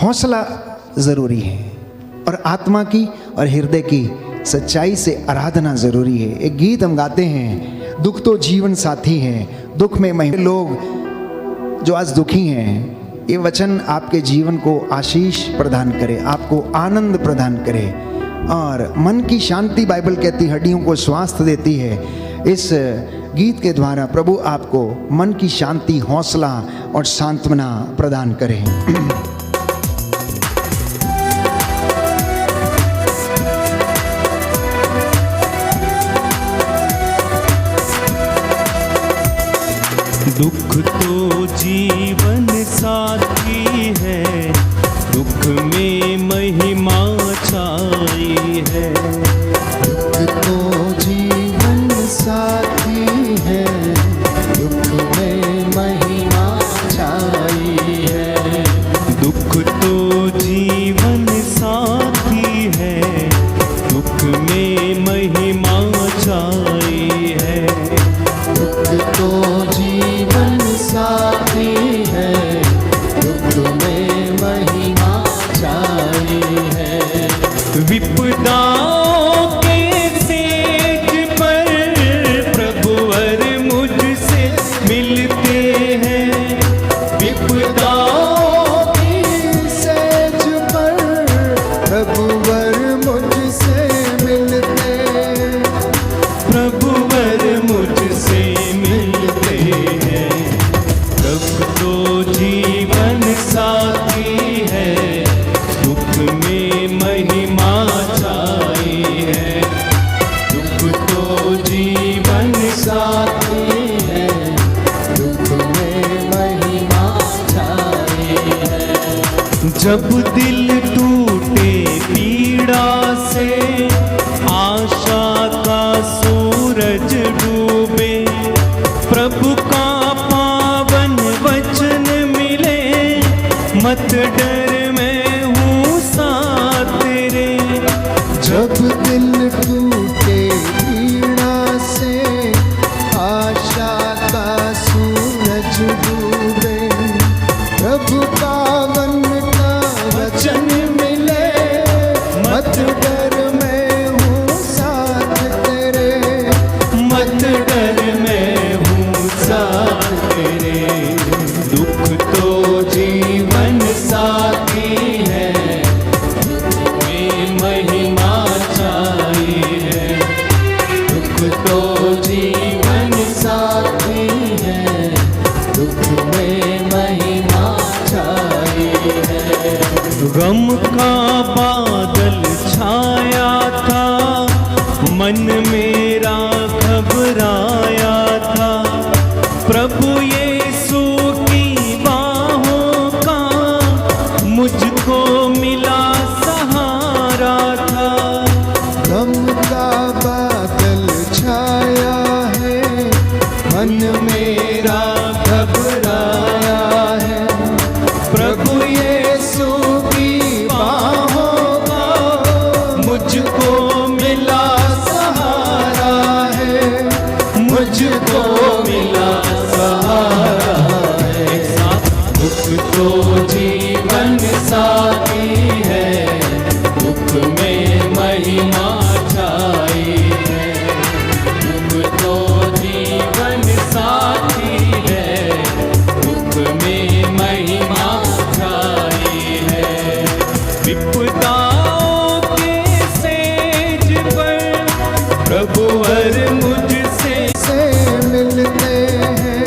हौसला ज़रूरी है और आत्मा की और हृदय की सच्चाई से आराधना ज़रूरी है। एक गीत हम गाते हैं, दुख तो जीवन साथी है, दुख में महिमा। लोग जो आज दुखी हैं, ये वचन आपके जीवन को आशीष प्रदान करे, आपको आनंद प्रदान करे और मन की शांति। बाइबल कहती हड्डियों को स्वास्थ्य देती है। इस गीत के द्वारा प्रभु आपको मन की शांति, हौसला और सांत्वना प्रदान करें। दुख तो जीवन साथी है, दुख में महिमा छाई है। दुख तो जीवन साथी है, दुख में महिमा छाई है। दुख तो जीवन साथी है, दुख में महिमा छाई है। दुख तो जीवन साथी है, दुख में महिमा छाई है। विपदाओं के सेज पर प्रभुवर मुझसे मिलते हैं। विपदाओं के सेज पर प्रभुवर मुझसे मिलते, प्रभुवर मुझसे मिलते हैं। दुख तो जीवन साथी है, दुख में महिमा छाई है। दुख तो जीवन साथी है, दुख में महिमा छाई है। जब दिल टूटे पीड़ा से, आशा का सूरज डूबे, प्रभु का पावन वचन मिले, मत डर मैं हूँ साथ तेरे। जब दिल टूटे पीड़ा से, आशा का सूरज डूबे, प्रभु पावन का वचन मिले, मत डर मैं हूँ साथ तेरे, मत डर मैं हूँ साथ तेरे। दुख तो जीवन साथी है, दुख में महिमा छाई है। दुख तो जीवन साथी है, दुख में महिमा छाई है। गम का बादल छाया था, मुझको मिला सहारा था। गम का बादल छाया है, मन मेरा घबराया है। प्रभु यीशु की बाहों का मुझको मिला सहारा है, मुझको मिला सहारा है। दुख तो जीवन साथी है, दुख में महिमा छाई है। दुख तो जीवन साथी है, दुख में महिमा छाई है। विपदाओं के सेज पर प्रभुवर मुझसे मिलते हैं,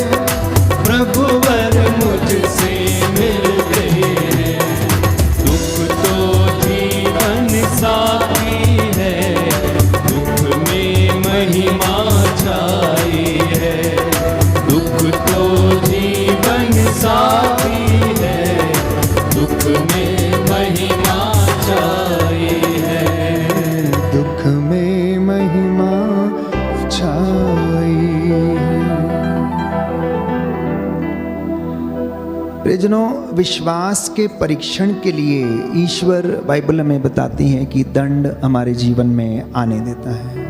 प्रभुवर मुझसे मिलते हैं। दुख तो जीवन साथी है, दुख में महिमा छाई है। दुख तो जीवन साथी है, दुख में महिमा छाई है। दुख में महिमा छाई है। प्रियजनों, विश्वास के परीक्षण के लिए ईश्वर बाइबल में बताती हैं कि दंड हमारे जीवन में आने देता है।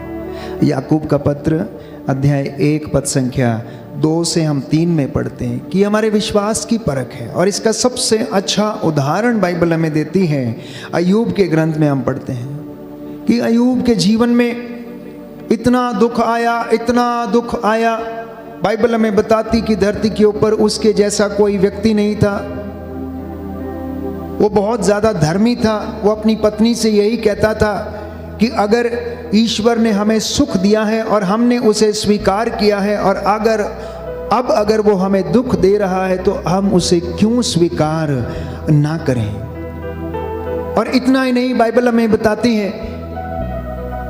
याकूब का पत्र अध्याय 1 पद संख्या 2 से हम 3 में पढ़ते हैं कि हमारे विश्वास की परख है। और इसका सबसे अच्छा उदाहरण बाइबल हमें देती है। अय्यूब के ग्रंथ में हम पढ़ते हैं कि अय्यूब के जीवन में इतना दुख आया, इतना दुख आया। बाइबल हमें बताती कि धरती के ऊपर उसके जैसा कोई व्यक्ति नहीं था। वो बहुत ज़्यादा धर्मी था। वो अपनी पत्नी से यही कहता था कि अगर ईश्वर ने हमें सुख दिया है और हमने उसे स्वीकार किया है, और अगर वो हमें दुख दे रहा है तो हम उसे क्यों स्वीकार ना करें। और इतना ही नहीं, बाइबल हमें बताती है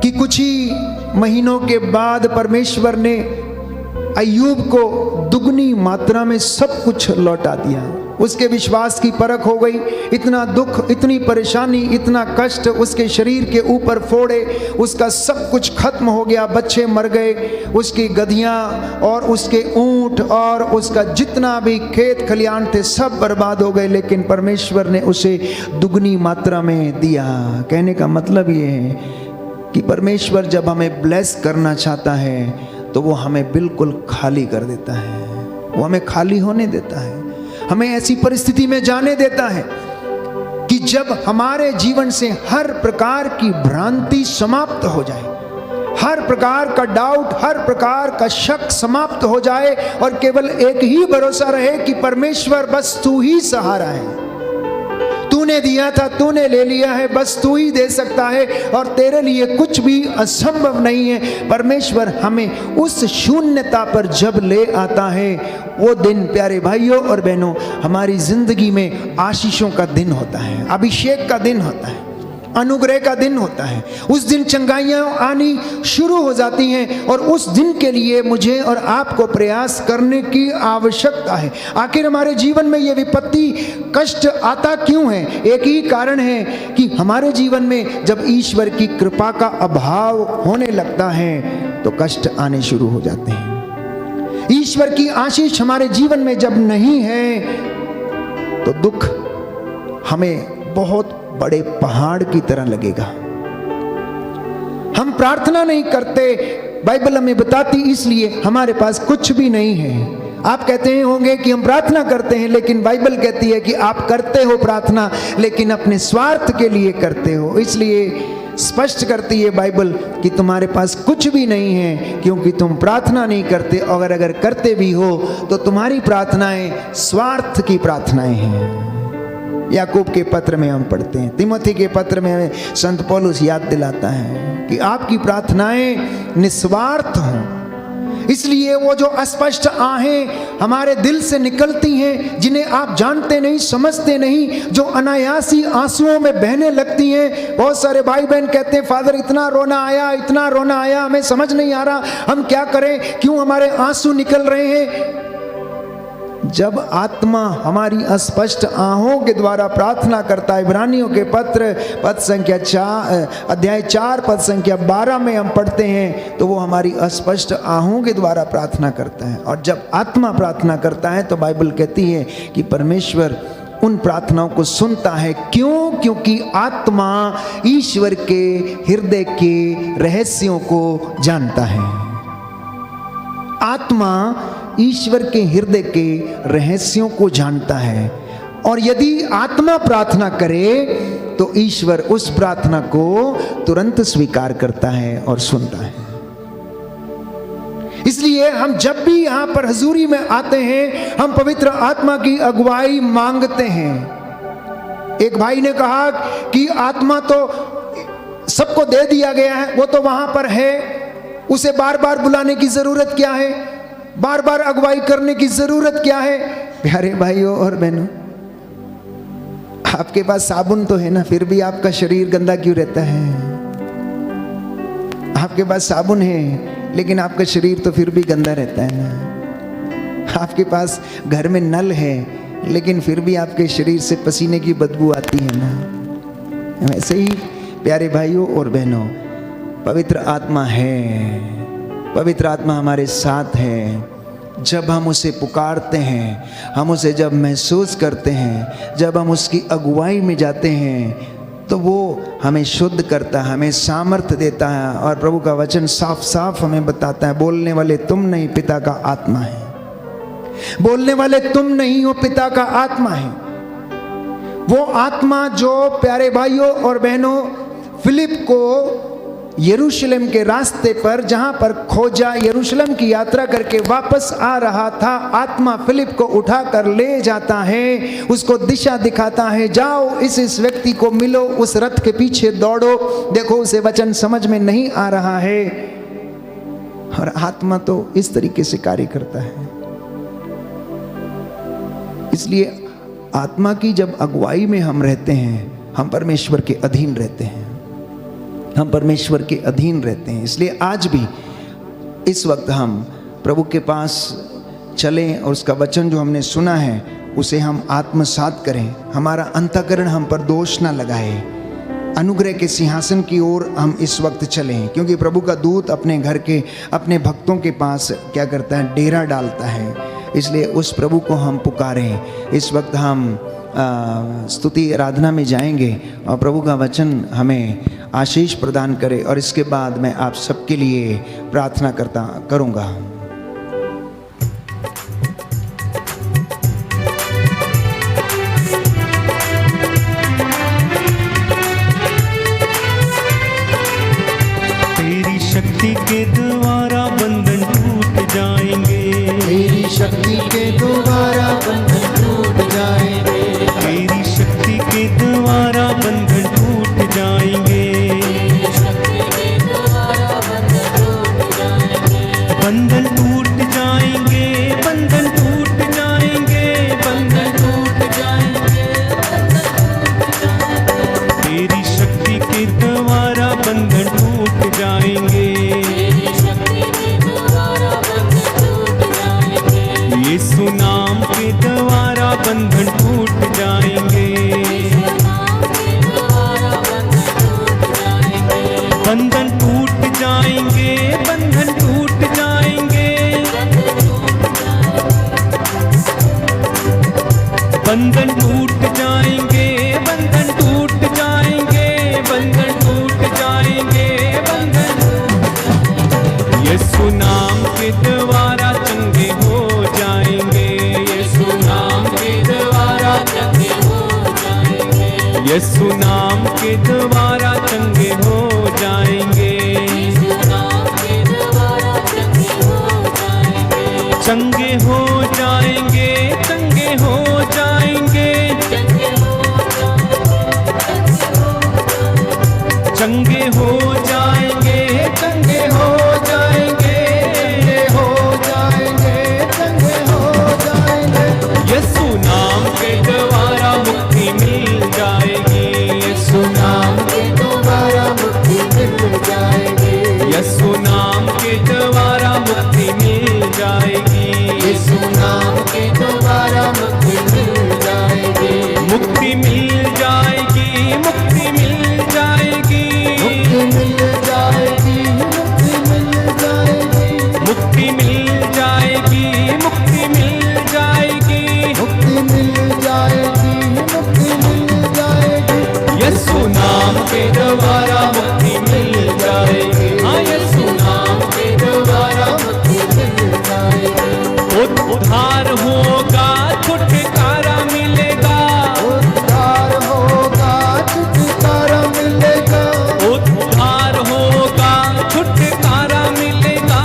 कि कुछ ही महीनों के बाद परमेश्वर ने अय्यूब को दुगनी मात्रा में सब कुछ लौटा दिया। उसके विश्वास की परख हो गई। इतना दुख, इतनी परेशानी, इतना कष्ट उसके शरीर के ऊपर फोड़े, उसका सब कुछ खत्म हो गया। बच्चे मर गए, उसकी गधियां और उसके ऊंट और उसका जितना भी खेत खलियान थे सब बर्बाद हो गए। लेकिन परमेश्वर ने उसे दुगनी मात्रा में दिया। कहने का मतलब ये है कि परमेश्वर जब हमें ब्लेस करना चाहता है तो वो हमें बिल्कुल खाली कर देता है। वो हमें खाली होने देता है, हमें ऐसी परिस्थिति में जाने देता है कि जब हमारे जीवन से हर प्रकार की भ्रांति समाप्त हो जाए, हर प्रकार का डाउट, हर प्रकार का शक समाप्त हो जाए और केवल एक ही भरोसा रहे कि परमेश्वर बस तू ही सहारा है। तूने दिया था, तूने ले लिया है, बस तू ही दे सकता है और तेरे लिए कुछ भी असंभव नहीं है। परमेश्वर हमें उस शून्यता पर जब ले आता है, वो दिन प्यारे भाइयों और बहनों हमारी जिंदगी में आशीषों का दिन होता है, अभिषेक का दिन होता है, अनुग्रह का दिन होता है। उस दिन चंगाइयाँ आनी शुरू हो जाती हैं और उस दिन के लिए मुझे और आपको प्रयास करने की आवश्यकता है। आखिर हमारे जीवन में ये विपत्ति, कष्ट आता क्यों है? एक ही कारण है कि हमारे जीवन में जब ईश्वर की कृपा का अभाव होने लगता है तो कष्ट आने शुरू हो जाते हैं। ईश्वर की आशीष हमारे जीवन में जब नहीं है तो दुख हमें बहुत बड़े पहाड़ की तरह लगेगा। हम प्रार्थना नहीं करते, बाइबल हमें बताती, इसलिए हमारे पास कुछ भी नहीं है। आप कहते हैं होंगे कि हम प्रार्थना करते हैं, लेकिन बाइबल कहती है कि आप करते हो प्रार्थना लेकिन अपने स्वार्थ के लिए करते हो। इसलिए स्पष्ट करती है बाइबल कि तुम्हारे पास कुछ भी नहीं है क्योंकि तुम प्रार्थना नहीं करते, और अगर करते भी हो तो तुम्हारी प्रार्थनाएं स्वार्थ की प्रार्थनाएं हैं। याकूब के पत्र में हम पढ़ते हैं, तिमोथी के पत्र में संत पौलुस याद दिलाता है कि आपकी प्रार्थनाएं निस्वार्थ हों। इसलिए वो जो अस्पष्ट आहें हमारे दिल से निकलती हैं, जिन्हें आप जानते नहीं, समझते नहीं, जो अनायासी आंसुओं में बहने लगती हैं। बहुत सारे भाई बहन कहते हैं फादर इतना रोना आया, इतना रोना आया, हमें समझ नहीं आ रहा हम क्या करें, क्यों हमारे आंसू निकल रहे हैं। जब आत्मा हमारी अस्पष्ट आहों के द्वारा प्रार्थना करता है, इब्रानियों के पत्र पद संख्या 4 अध्याय 4 पद संख्या 12 में हम पढ़ते हैं, तो वो हमारी अस्पष्ट आहों के द्वारा प्रार्थना करता है। और जब आत्मा प्रार्थना करता है तो बाइबल कहती है कि परमेश्वर उन प्रार्थनाओं को सुनता है। क्यों? क्योंकि आत्मा ईश्वर के हृदय के रहस्यों को जानता है। आत्मा ईश्वर के हृदय के रहस्यों को जानता है, और यदि आत्मा प्रार्थना करे तो ईश्वर उस प्रार्थना को तुरंत स्वीकार करता है और सुनता है। इसलिए हम जब भी यहां पर हजूरी में आते हैं, हम पवित्र आत्मा की अगुवाई मांगते हैं। एक भाई ने कहा कि आत्मा तो सबको दे दिया गया है, वो तो वहां पर है, उसे बार बार बुलाने की जरूरत क्या है, बार बार अगुवाई करने की जरूरत क्या है। प्यारे भाइयों और बहनों, आपके पास साबुन तो है ना, फिर भी आपका शरीर गंदा क्यों रहता है? आपके पास साबुन है लेकिन आपका शरीर तो फिर भी गंदा रहता है ना। आपके पास घर में नल है लेकिन फिर भी आपके शरीर से पसीने की बदबू आती है ना। वैसे ही प्यारे भाइयों और बहनों, पवित्र आत्मा है, पवित्र आत्मा हमारे साथ है। जब हम उसे पुकारते हैं, हम उसे जब महसूस करते हैं, जब हम उसकी अगुवाई में जाते हैं, तो वो हमें शुद्ध करता है, हमें सामर्थ्य देता है। और प्रभु का वचन साफ साफ हमें बताता है, बोलने वाले तुम नहीं, पिता का आत्मा है। बोलने वाले तुम नहीं हो, पिता का आत्मा है। वो आत्मा जो प्यारे भाइयों और बहनों फिलिप को यरूशलेम के रास्ते पर, जहां पर खोजा, यरूशलेम की यात्रा करके वापस आ रहा था, आत्मा फिलिप को उठाकर ले जाता है, उसको दिशा दिखाता है, जाओ इस व्यक्ति को मिलो, उस रथ के पीछे दौड़ो। देखो उसे वचन समझ में नहीं आ रहा है, और आत्मा तो इस तरीके से कार्य करता है। इसलिए आत्मा की जब अगुवाई में हम रहते हैं, हम परमेश्वर के अधीन रहते हैं, हम परमेश्वर के अधीन रहते हैं। इसलिए आज भी इस वक्त हम प्रभु के पास चलें और उसका वचन जो हमने सुना है उसे हम आत्मसात करें। हमारा अंतःकरण हम पर दोष ना लगाए, अनुग्रह के सिंहासन की ओर हम इस वक्त चलें, क्योंकि प्रभु का दूत अपने घर के, अपने भक्तों के पास क्या करता है? डेरा डालता है। इसलिए उस प्रभु को हम पुकारें। इस वक्त हम स्तुति आराधना में जाएंगे और प्रभु का वचन हमें आशीष प्रदान करे, और इसके बाद मैं आप सबके लिए प्रार्थना करूंगा। तेरी शक्ति के द्वारा बंधन टूट जाएंगे, तेरी शक्ति के द्वारा बंधन टूट जाएंगे, तेरी शक्ति के द्वारा बंधन टूट जाएंगे, बंधन टूट जाएंगे, बंधन टूट जाएंगे, बंधन टूट जाएंगे। तेरी शक्ति के द्वारा बंधन टूट जाएंगे, यीशु नाम के द्वारा बंधन टूट जाएंगे, बंधन टूट जाएंगे, बंधन टूट जाएंगे, बंधन टूट जाएंगे, बंधन टूट जाएंगे, बंधन टूट जाएंगे, बंधन। यीशु नाम के द्वारा चंगे हो जाएंगे, यीशु नाम के द्वारा चंगे हो जाएंगे, यीशु नाम के द्वारा चंगे हो जाएंगे, चंगे हो जाएंगे, चंगे हो जाएंगे, चंगे हो जाएंगे, चंगे हो जाएंगे, हो जाएंगे, चंगे हो जाएंगे। यीशु नाम के द्वारा मुक्ति मिल जाएगी, यीशु नाम के द्वारा मुक्ति मिल जाएगी, यीशु नाम के द्वारा मुक्ति मिल जाएगी, यीशु नाम के द्वारा मुक्ति मिल जाएगी, मुक्ति मिल जाएगी, मुक्ति मिल जाएगी, मुक्ति मिल जाएगी, मुक्ति मिल जाएगी, मुक्ति मिल जाएगी, मुक्ति मिल जाएगी। यीशु नाम के द्वारा मुक्ति मिल जाएगी। हाँ, यीशु नाम के द्वारा मुक्ति मिल जाएगी, उद्धार होगा, छुटकारा मिलेगा, उद्धार होगा, छुटकारा मिलेगा, उद्धार होगा, छुटकारा मिलेगा,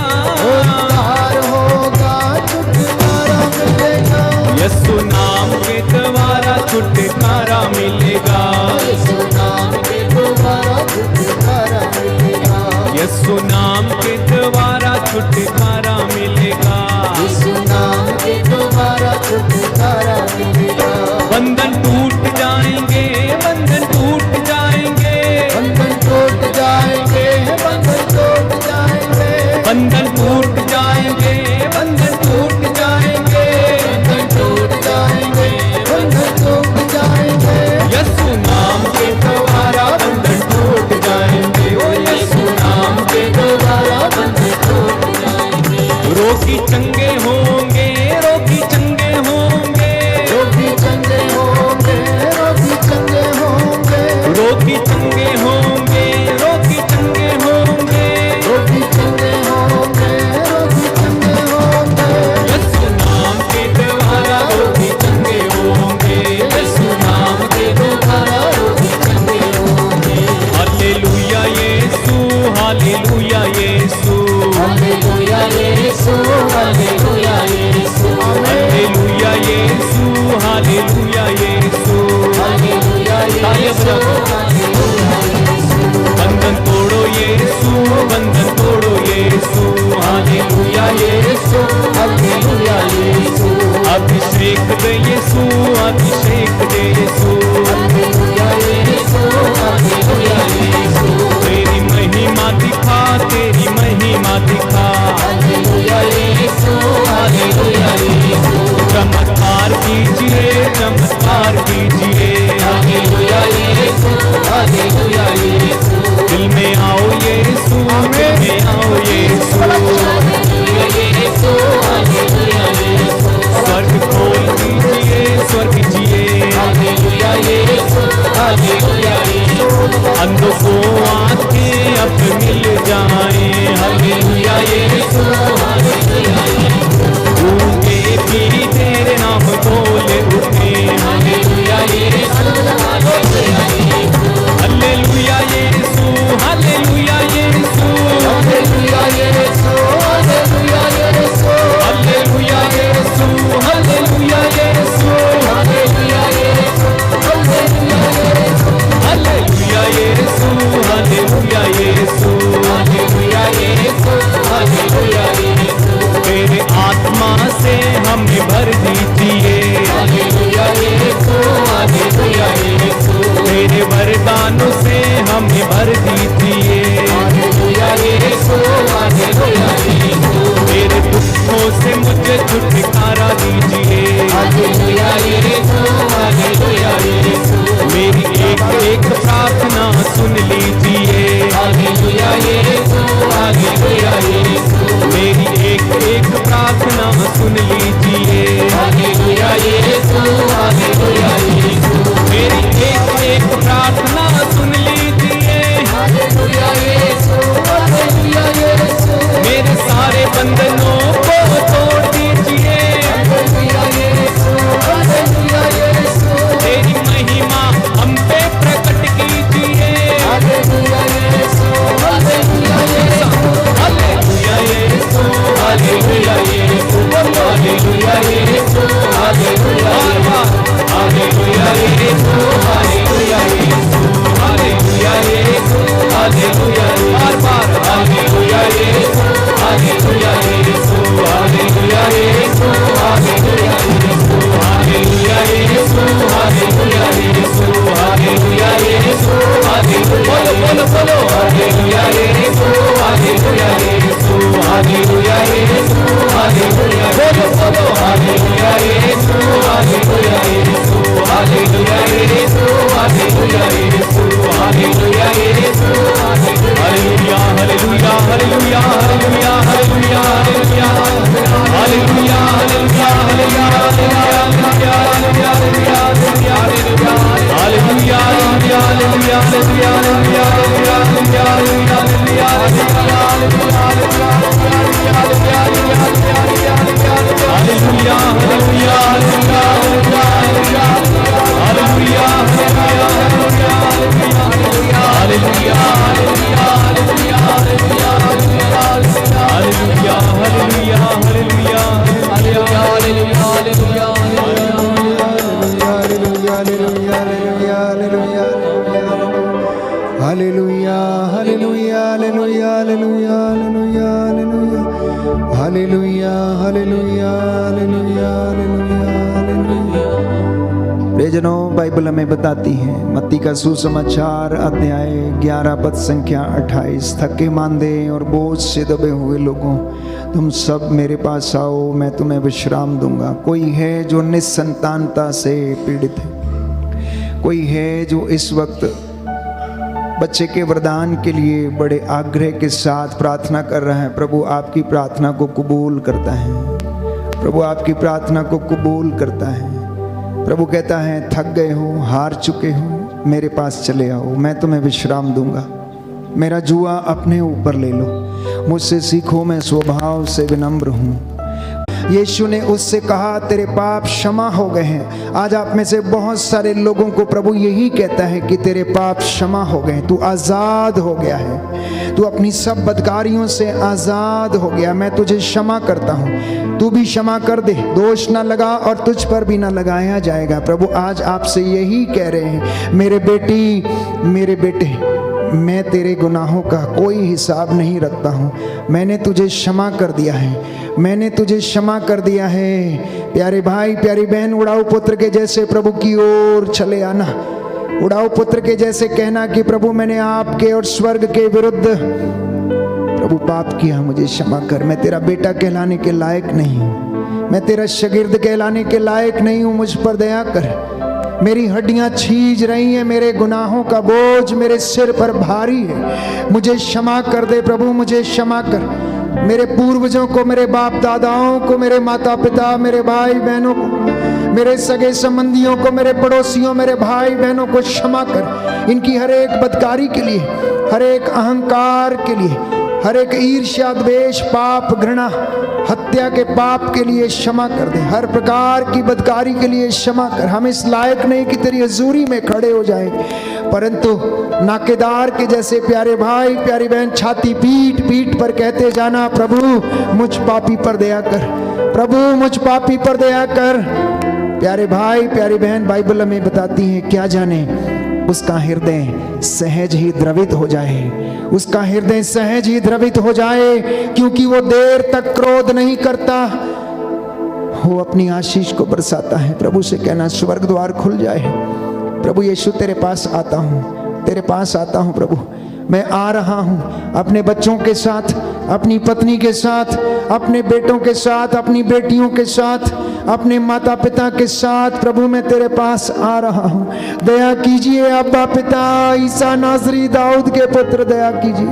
उद्धार होगा, छुटकारा मिलेगा। यीशु नाम के द्वारा छुटकारा मिलेगा, यीशु नाम के द्वारा छुटकारा मिलेगा, यीशु नाम के द्वारा छुटकारा मिलेगा। यीशु नाम के द्वारा छुटकारा मिलेगा। बंधन टूट जाएंगे, बंधन टूट जाएंगे, बंधन टूट जाएंगे, बंधन टूट जाएंगे, बंधन टूट जाएंगे, बंधन टूट जाएंगे, बंधन टूट जाएंगे, बंधन टूट जाएंगे। यीशु नाम के द्वारा बंधन टूट जाएंगे, ओ यीशु नाम के द्वारा बंधन टूट जाएंगे। रोगी चंगे होंगे, रोगी चंगे होंगे, रोगी चंगे होंगे, रोगी चंगे होंगे, रोगी चंगे होंगे, रोगी चंगे होंगे, रोगी चंगे होंगे, रोगी चंगे होंगे। यीशु नाम के द्वारा रोगी चंगे होंगे, यीशु नाम के द्वारा रोगी चंगे होंगे। Hallelujah Yeshu, hallelujah Yeshu, hallelujah Yeshu, hallelujah Yeshu, hallelujah Yeshu, hallelujah Yeshu, hallelujah Yeshu, hallelujah यीशु। बंधन तोड़ो यीशु, बंधन तोड़ो यीशु, हालेलुया यीशु, हालेलुया यीशु, अभिषेक दे यीशु, अभिषेक दे यीशु, हालेलुया यीशु, हालेलुया यीशु। तेरी महिमा दिखा, तेरी महिमा दिखा, हालेलुया यीशु, हालेलुया यीशु। चमत्कार कीजिए, चमत्कार कीजिए, हालेलुया यीशु, हालेलुया यीशु। दिल में आओ यीशु, दिल में आओ यीशु, हालेलुया यीशु, हालेलुया यीशु। स्वर्ग खोल दीजिए, स्वर्ग जिए, हालेलुया यीशु, हालेलुया यीशु। अंधों को आंखें अब मिल जाए, हालेलुया यीशु, हालेलुया यीशु। गूंगे भी तेरे नाम बोले उठे, hallelujah Yeshu, hallelujah Yeshu. Hallelujah Yeshu, hallelujah Yeshu, hallelujah Yeshu, hallelujah Yeshu. Hallelujah Yeshu, hallelujah Yeshu, hallelujah Yeshu, hallelujah Yeshu. Hallelujah Yeshu, hallelujah Yeshu, hallelujah Yeshu, hallelujah यीशु। तेरे आत्मा से हमें भर दीजिए, हालेलुया यीशु, हालेलुया यीशु। तेरे वरदानों से हमें भर दीजिए, हालेलुया यीशु, हालेलुया यीशु। तेरे दुखों से मुझे छुटकारा दीजिए, हालेलुया यीशु, हालेलुया यीशु। मेरी एक एक प्रार्थना सुन लीजिए, हालेलुया यीशु, हालेलुया यीशु। मेरी एक एक प्रार्थना सुन लीजिए, हालेलुया यीशु, हालेलुया यीशु। मेरी एक एक प्रार्थना सुन लीजिए, हालेलुया यीशु, हालेलुया यीशु। मेरे सारे बंधनों को तोड़ दीजिए, हालेलुया यीशु, हालेलुया यीशु। तेरी महिमा हम पे प्रकट कीजिए, hallelujah Yeshu, hallelujah Yeshu. Hallelujah Yeshu, hallelujah Yeshu, hallelujah Yeshu, hallelujah Yeshu. Hallelujah Yeshu, hallelujah Yeshu, hallelujah Yeshu, hallelujah Yeshu. बार बार hallelujah Yeshu, hallelujah Yeshu. Hallelujah hallelujah hallelujah hallelujah hallelujah hallelujah hallelujah hallelujah hallelujah. प्रियजनों, बाइबल हमें बताती है, मत्ती का सुसमाचार अध्याय 11 पद संख्या 28, थके मांदे और बोझ से दबे हुए लोगों, तुम सब मेरे पास आओ, मैं तुम्हें विश्राम दूंगा। कोई है जो निसंतानता से पीड़ित है, कोई है जो इस वक्त बच्चे के वरदान के लिए बड़े आग्रह के साथ प्रार्थना कर रहा है। प्रभु आपकी प्रार्थना को कबूल करता है, प्रभु आपकी प्रार्थना को कबूल करता है। प्रभु कहता है, थक गए हो, हार चुके हो, मेरे पास चले आओ, मैं तुम्हें विश्राम दूंगा। मेरा जुआ अपने ऊपर ले लो, मुझसे सीखो, मैं स्वभाव से विनम्र हूँ। यीशु ने उससे कहा, तेरे पाप क्षमा हो गए हैं। आज आप में से बहुत सारे लोगों को प्रभु यही कहता है कि तेरे पाप क्षमा हो गए, तू आज़ाद हो गया है, तू अपनी सब बदकारियों से आज़ाद हो गया। मैं तुझे क्षमा करता हूँ, तू भी क्षमा कर दे, दोष ना लगा और तुझ पर भी ना लगाया जाएगा। प्रभु आज आपसे यही कह रहे हैं, मेरे बेटी, मेरे बेटे, मैं तेरे गुनाहों का कोई हिसाब नहीं रखता हूँ। मैंने तुझे क्षमा कर दिया है, मैंने तुझे क्षमा कर दिया है। प्यारे भाई, प्यारी बहन, उड़ाऊ पुत्र के जैसे प्रभु की ओर चले आना, उड़ाऊ पुत्र के जैसे कहना कि प्रभु मैंने आपके और स्वर्ग के विरुद्ध प्रभु पाप किया, मुझे क्षमा कर। मैं तेरा बेटा कहलाने के लायक नहीं हूँ, मैं तेरा शागिर्द कहलाने के लायक नहीं हूँ, मुझ पर दया कर। मेरी हड्डियां छीज रही हैं, मेरे गुनाहों का बोझ मेरे सिर पर भारी है, मुझे क्षमा कर दे प्रभु, मुझे क्षमा कर। मेरे पूर्वजों को, मेरे बाप दादाओं को, मेरे माता पिता, मेरे भाई बहनों को, मेरे सगे संबंधियों को, मेरे पड़ोसियों, मेरे भाई बहनों को क्षमा कर। इनकी हर एक बदकारी के लिए, हर एक अहंकार के लिए, हर एक ईर्ष्या, द्वेष, पाप, घृणा, हत्या के पाप के लिए क्षमा कर दे। हर प्रकार की बदकारी के लिए क्षमा कर। हम इस लायक नहीं कि तेरी हजूरी में खड़े हो जाएं, परंतु नाकेदार के जैसे प्यारे भाई, प्यारी बहन छाती पीट पीट पर कहते जाना, प्रभु मुझ पापी पर दया कर, प्रभु मुझ पापी पर दया कर। प्यारे भाई, प्यारी बहन, बाइबल हमें बताती है, क्या जाने उसका हृदय सहज ही द्रवित हो जाए, उसका हृदय सहज ही द्रवित हो जाए, क्योंकि वो देर तक क्रोध नहीं करता, वो अपनी आशीष को बरसाता है। प्रभु से कहना, स्वर्ग द्वार खुल जाए। प्रभु यीशु तेरे पास आता हूँ, तेरे पास आता हूँ प्रभु, मैं आ रहा हूँ अपने बच्चों के साथ, अपनी पत्नी के साथ, अपने बेटों के साथ, अपनी बेटियों के साथ, अपने माता पिता के साथ। प्रभु मैं तेरे पास आ रहा हूँ, दया कीजिए अब्बा पिता, ईसा नासरी दाऊद के पुत्र, दया कीजिए,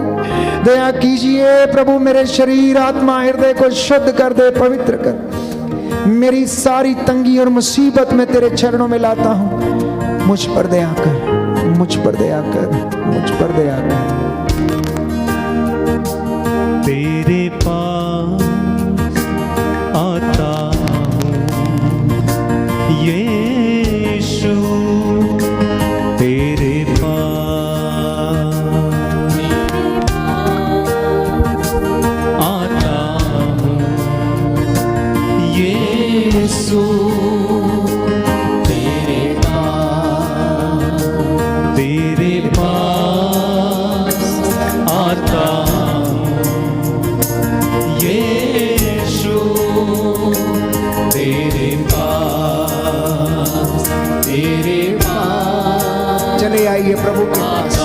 दया कीजिए प्रभु। मेरे शरीर, आत्मा, हृदय को शुद्ध कर दे, पवित्र कर। मेरी सारी तंगी और मुसीबत में तेरे चरणों में लाता हूँ, मुझ पर दया कर, मुझ पर दया कर, मुझ पर दया कर। तेरे पास आता हूँ यीशु, तेरे पास आता हूँ यीशु, तेरे पास आता यीशु, तेरे पास, तेरे पास चले आइए प्रभु के पास,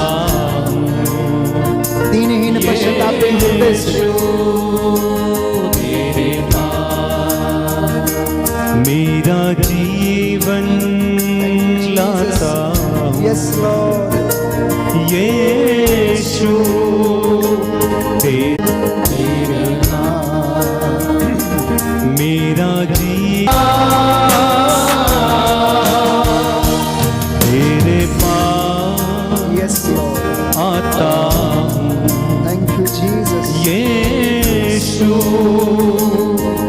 दीनहीन पश्चातापी हृदय से। तेरे पास मेरा जीवन लाता हूँ, यस लॉर्ड, यीशु, तेरे पास मेरा जीवन, तेरे पास यस आता हूँ। Thank you Jesus. यीशु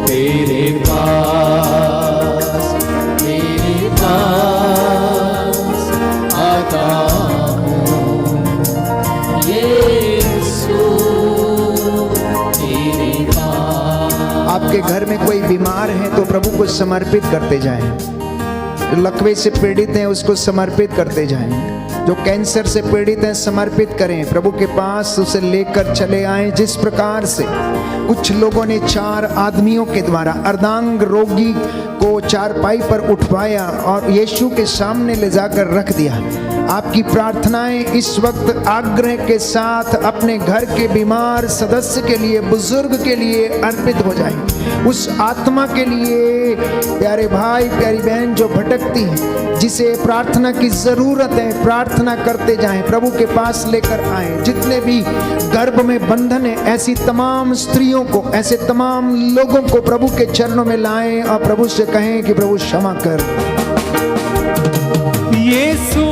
तेरे पास आता हूँ। यीशु तेरे पास। आपके घर में कोई बीमार है तो प्रभु को समर्पित करते जाएं। जो लकवे से पीड़ित हैं उसको समर्पित करते जाएं। जो कैंसर से पीड़ित हैं समर्पित करें, प्रभु के पास उसे लेकर चले आएं। जिस प्रकार से कुछ लोगों ने 4 आदमियों के द्वारा अर्धांग रोगी को चारपाई पर उठवाया और यीशु के सामने ले जाकर रख दिया, आपकी प्रार्थनाएं इस वक्त आग्रह के साथ अपने घर के बीमार सदस्य के लिए, बुजुर्ग के लिए अर्पित हो जाएं। उस आत्मा के लिए, प्यारे भाई प्यारी बहन जो भटकती है, जिसे प्रार्थना की जरूरत है, प्रार्थना करते जाएं, प्रभु के पास लेकर आएं। जितने भी गर्भ में बंधन है, ऐसी तमाम स्त्रियों को, ऐसे तमाम लोगों को प्रभु के चरणों में लाएं और प्रभु से कहें कि प्रभु क्षमा कर। यीशु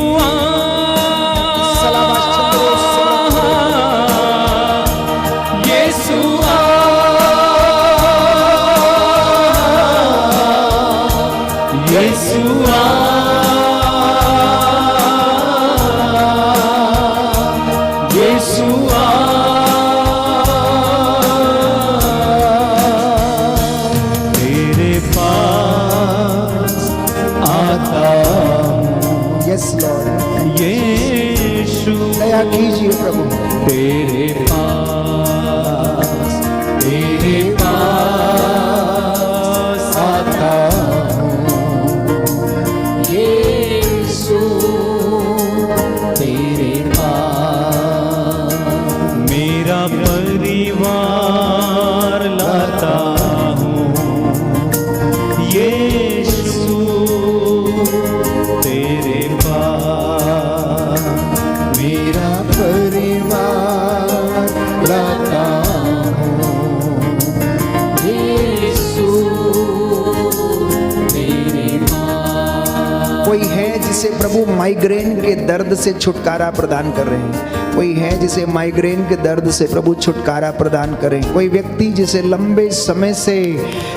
तेरे पास आता हूँ। यस लॉर्ड, यीशु दया कीजिए प्रभु। तेरे पास आता हूँ। यीशु तेरे पास मेरा परिवार लाता हूँ। यीशु तेरे पास मेरा परिवार लाता हूँ। यीशु तेरे पास। कोई है जिसे प्रभु माइग्रेन के दर्द से छुटकारा प्रदान कर रहे हैं। कोई है जिसे माइग्रेन के दर्द से प्रभु छुटकारा प्रदान करें। कोई व्यक्ति जिसे लंबे समय से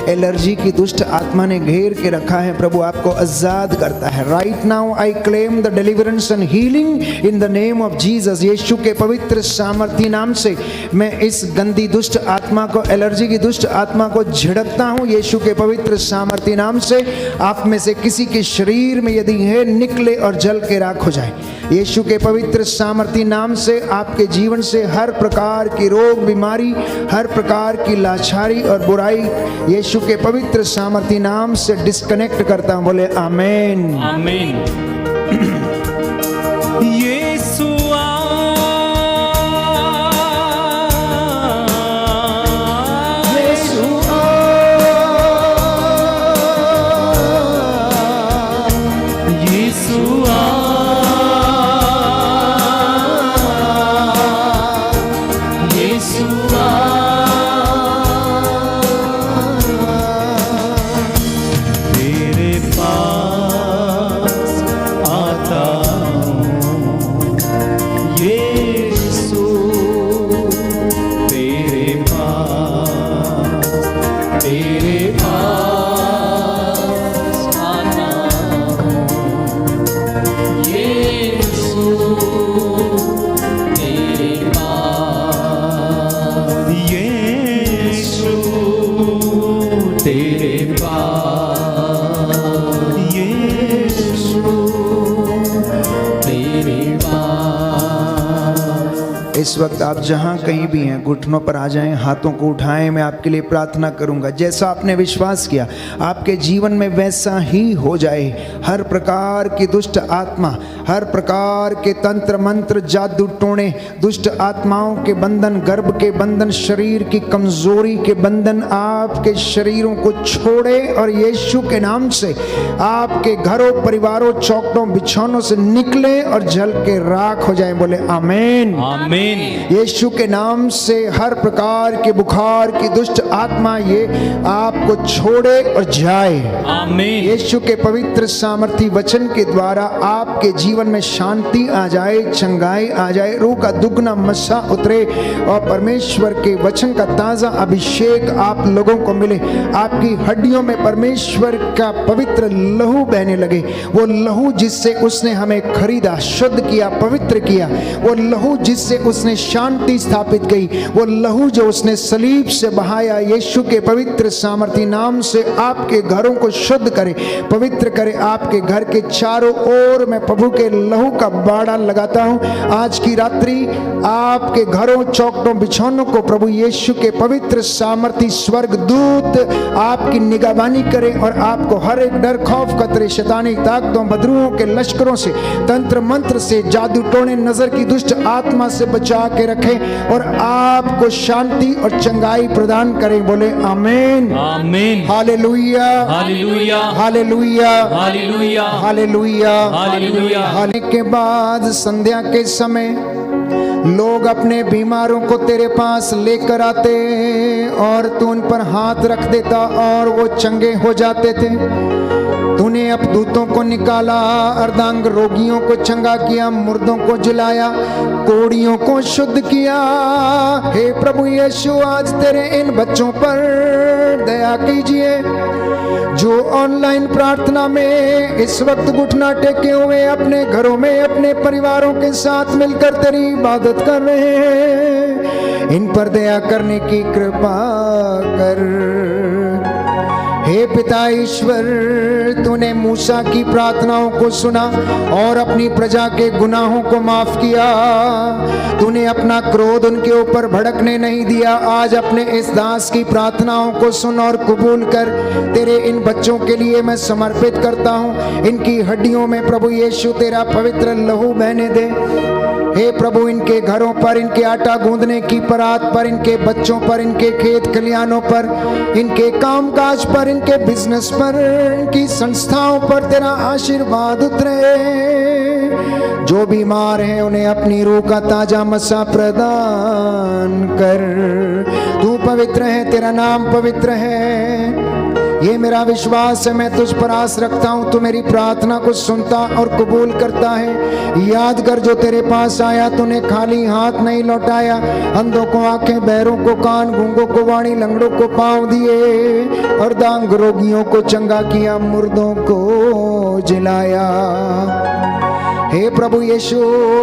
एलर्जी की दुष्ट आत्मा ने घेर के रखा है, प्रभु आपको आजाद करता है। Right now I claim the deliverance and healing in the name of Jesus. Yeshu के पवित्र सामर्थी नाम से मैं इस गंदी दुष्ट आत्मा को, एलर्जी की दुष्ट आत्मा को झिड़कता हूँ। यीशु के पवित्र सामर्थी नाम से आप में से किसी के शरीर में यदि है, निकले और जल के राख हो जाए। यीशु के पवित्र सामर्थी नाम से आपके जीवन से हर प्रकार की रोग बीमारी, हर प्रकार की लाचारी और बुराई यीशु के पवित्र सामर्थी नाम से डिस्कनेक्ट करता हूं। बोले आमीन। आमीन। यीशु इस वक्त आप जहां कहीं भी हैं, घुटनों पर आ जाएं, हाथों को उठाएं। मैं आपके लिए प्रार्थना करूंगा। जैसा आपने विश्वास किया आपके जीवन में वैसा ही हो जाए। हर प्रकार की दुष्ट आत्मा, हर प्रकार के तंत्र मंत्र, जादू टोने, दुष्ट आत्माओं के बंधन, गर्भ के बंधन, शरीर की कमजोरी के बंधन आपके शरीरों को छोड़े और यीशु के नाम से आपके घरों, परिवारों, चौकटों, बिछौनों से निकले और जल के राख हो जाए। बोले आमीन। आमीन। आमीन। यीशु के नाम से हर प्रकार के बुखार की दुष्ट आत्मा ये आपको छोड़े और जाए। आमीन। यीशु के पवित्र सामर्थी वचन के द्वारा आपके जीवन में शांति आ जाए, चंगाई आ जाए, रूह का दुगना मसा उतरे और परमेश्वर के वचन का ताजा अभिषेक आप लोगों को मिले। आपकी हड्डियों में परमेश्वर का पवित्र लहू बहने लगे। वो लहू जिससे उसने हमें खरीदा, शुद्ध किया, पवित्र किया, वो लहू जिससे उसने शांति स्थापित की, वो लहू जो उसने सलीब से बहाया, यीशु के पवित्र सामर्थी नाम से आपके घरों को शुद्ध करे, पवित्र करे। आपके घर के चारों ओर मैं प्रभु के लहू का बाड़ा लगाता हूं। आज की रात्रि आपके घरों, चौखटों, बिछौनों को प्रभु यीशु के पवित्र सामर्थी स्वर्ग दूत आपकी निगरानी करे और आपको हर एक डर, खौफ, खतरे, शैतानी ताकतों, बदरूहों के लश्करों से, तंत्र मंत्र से, जादू टोने, नजर की दुष्ट आत्मा से बचा के रखे और आपको शांति और चंगाई प्रदान करे। बोले आमीन, आमीन। Hallelujah, hallelujah, hallelujah, hallelujah, hallelujah, hallelujah. हाले के बाद संध्या के समय लोग अपने बीमारों को तेरे पास लेकर आते और तू उन पर हाथ रख देता और वो चंगे हो जाते थे। तूने अब दूतों को निकाला, अर्धांग रोगियों को चंगा किया, मुर्दों को जिलाया, कोड़ियों को शुद्ध किया। हे प्रभु यीशु, आज तेरे इन बच्चों पर दया कीजिए जो ऑनलाइन प्रार्थना में इस वक्त घुटना टेके हुए अपने घरों में अपने परिवारों के साथ मिलकर तेरी इबादत कर रहे हैं। इन पर दया करने की कृपा कर। हे पिता ईश्वर, तूने मूसा की प्रार्थनाओं को सुना और अपनी प्रजा के गुनाहों को माफ किया। तूने अपना क्रोध उनके ऊपर भड़कने नहीं दिया। आज अपने इस दास की प्रार्थनाओं को सुन और कबूल कर। तेरे इन बच्चों के लिए मैं समर्पित करता हूँ। इनकी हड्डियों में प्रभु यीशु तेरा पवित्र लहू बहने दे। हे प्रभु, इनके घरों पर, इनके आटा गूंदने की परात पर, इनके बच्चों पर, इनके खेत खलियानों पर, इनके कामकाज पर, इनके बिजनेस पर, इनकी संस्थाओं पर तेरा आशीर्वाद उतरे। जो बीमार हैं उन्हें अपनी रूह का ताजा मसा प्रदान कर। तू पवित्र है, तेरा नाम पवित्र है। ये मेरा विश्वास है, मैं तुझ पर आस रखता हूँ। तू मेरी प्रार्थना को सुनता और कबूल करता है। याद कर, जो तेरे पास आया तूने खाली हाथ नहीं लौटाया। अंधों को आंखें, बहरों को कान, गूंगों को वाणी, लंगड़ों को पांव दिए और दांग रोगियों को चंगा किया, मुर्दों को जिलाया। हे प्रभु यीशु,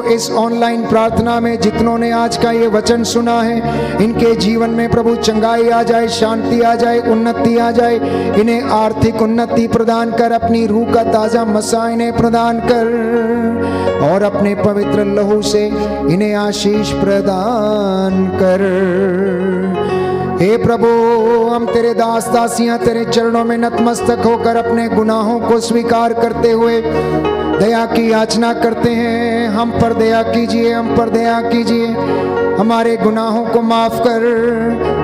इस ऑनलाइन प्रार्थना में जितनों ने आज का ये वचन सुना है, इनके जीवन में प्रभु चंगाई आ जाए, शांति आ जाए, उन्नति आ जाए। इन्हें आर्थिक उन्नति प्रदान कर, अपनी रूह का ताजा मसा इन्हें प्रदान कर और अपने पवित्र लहू से इन्हें आशीष प्रदान कर। हे प्रभु, हम तेरे दास दासियां तेरे चरणों में नतमस्तक होकर अपने गुनाहों को स्वीकार करते हुए दया की याचना करते हैं। हम पर दया कीजिए, हम पर दया कीजिए, हमारे गुनाहों को माफ कर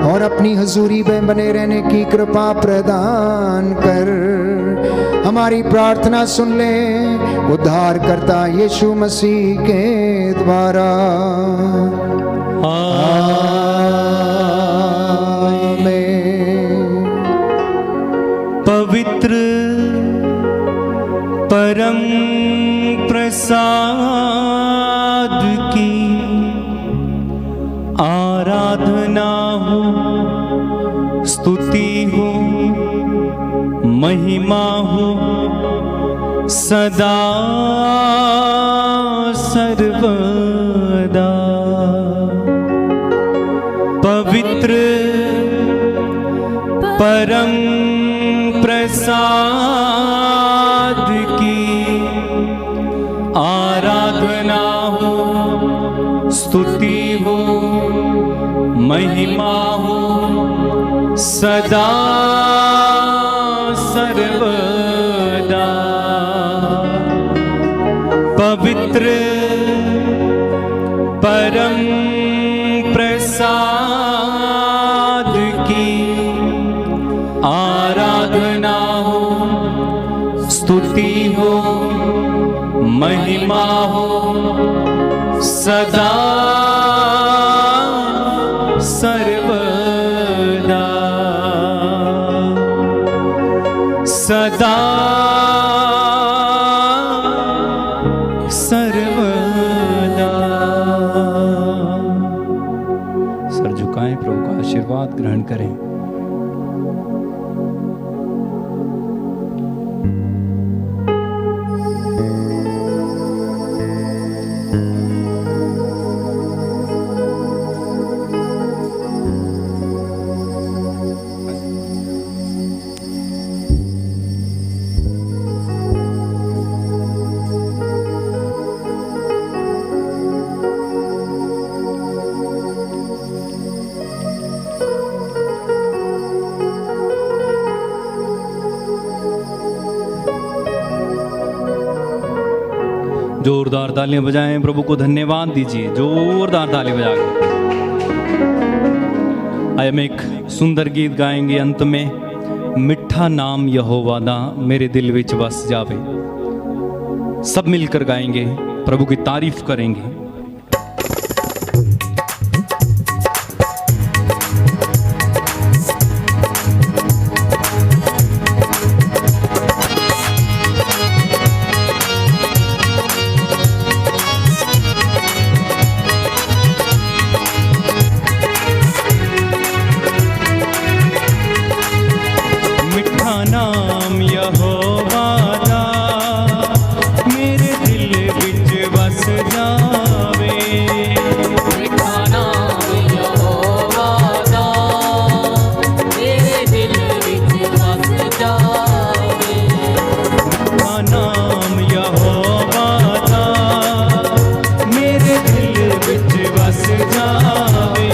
और अपनी हुजूरी में बने रहने की कृपा प्रदान कर। हमारी प्रार्थना सुन ले उद्धार करता यीशु मसीह के द्वारा। पवित्र परम प्रसाद की आराधना हो, स्तुति हो, महिमा हो सदा सर्वदा। पवित्र परम प्रसाद की आराधना हो, स्तुति हो, महिमा हो सदा सर्वदा। पवित्र परम प्रसाद की आराधना हो, स्तुति हो, महिमा हो सदा आशीर्वाद ग्रहण करें। जोरदार तालियां बजाएं, प्रभु को धन्यवाद दीजिए, जोरदार ताली बजा के। आइए हम एक सुंदर गीत गाएंगे अंत में, मिठा नाम यहोवा दा मेरे दिल विच बस जावे। सब मिलकर गाएंगे, प्रभु की तारीफ करेंगे। नाम यहोवा दा मेरे दिल विच बस जावे। मिठा नाम यहोवा दा मेरे दिल विच बस जावे। मिठा नाम यहोवा दा मेरे दिल विच बस जावे।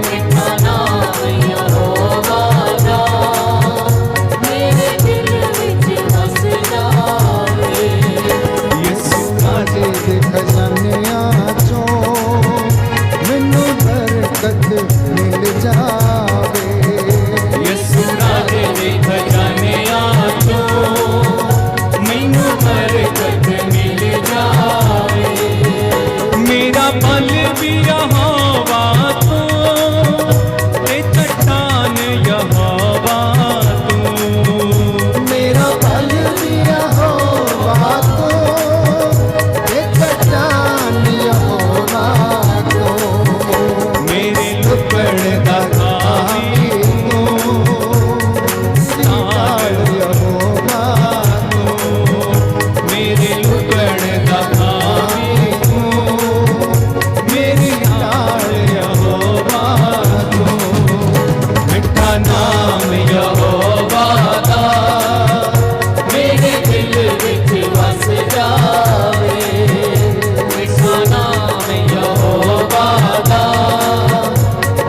मिठा नाम यहोवा दा मेरे दिल विच बस जावे। यीशु राजे दे खजानियां चों मैनू बरकत मिल जावे। यीशु राजे दे खजानियां चों मैनू बरकत मिल जावे। मेरा बल भी यहोवा तू ते चट्टान यहोवा तू। मेरा बल भी यहोवा तो, ते चट्टान यहोवा तो। मेरे लुकड़ दा खावी तू, नाल यहोवा तू। मेरे लुकड़ दा खावी तू, मेरी नाल यहोवा तू। मिठा नाम यहोवा दा मेरे दिल विच बस जावे। मिठा नाम यहोवा दा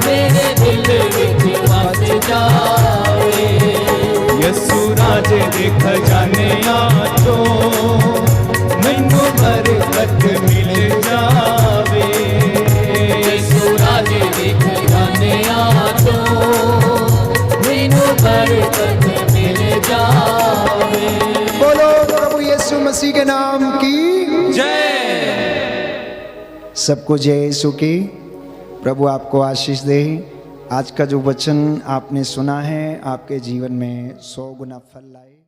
मेरे दिल विच बस जावे। यीशु राजे दे खजानियां चों मैनू बरकत मिल जावे। यीशु राजे दे खजानियां चों मैनू बरकत मिल जावे। बोलो प्रभु यीशु मसीह के नाम की जय। सबको जय यीशु की। प्रभु आपको आशीष दे। आज का जो वचन आपने सुना है आपके जीवन में 100 गुना फल लाए।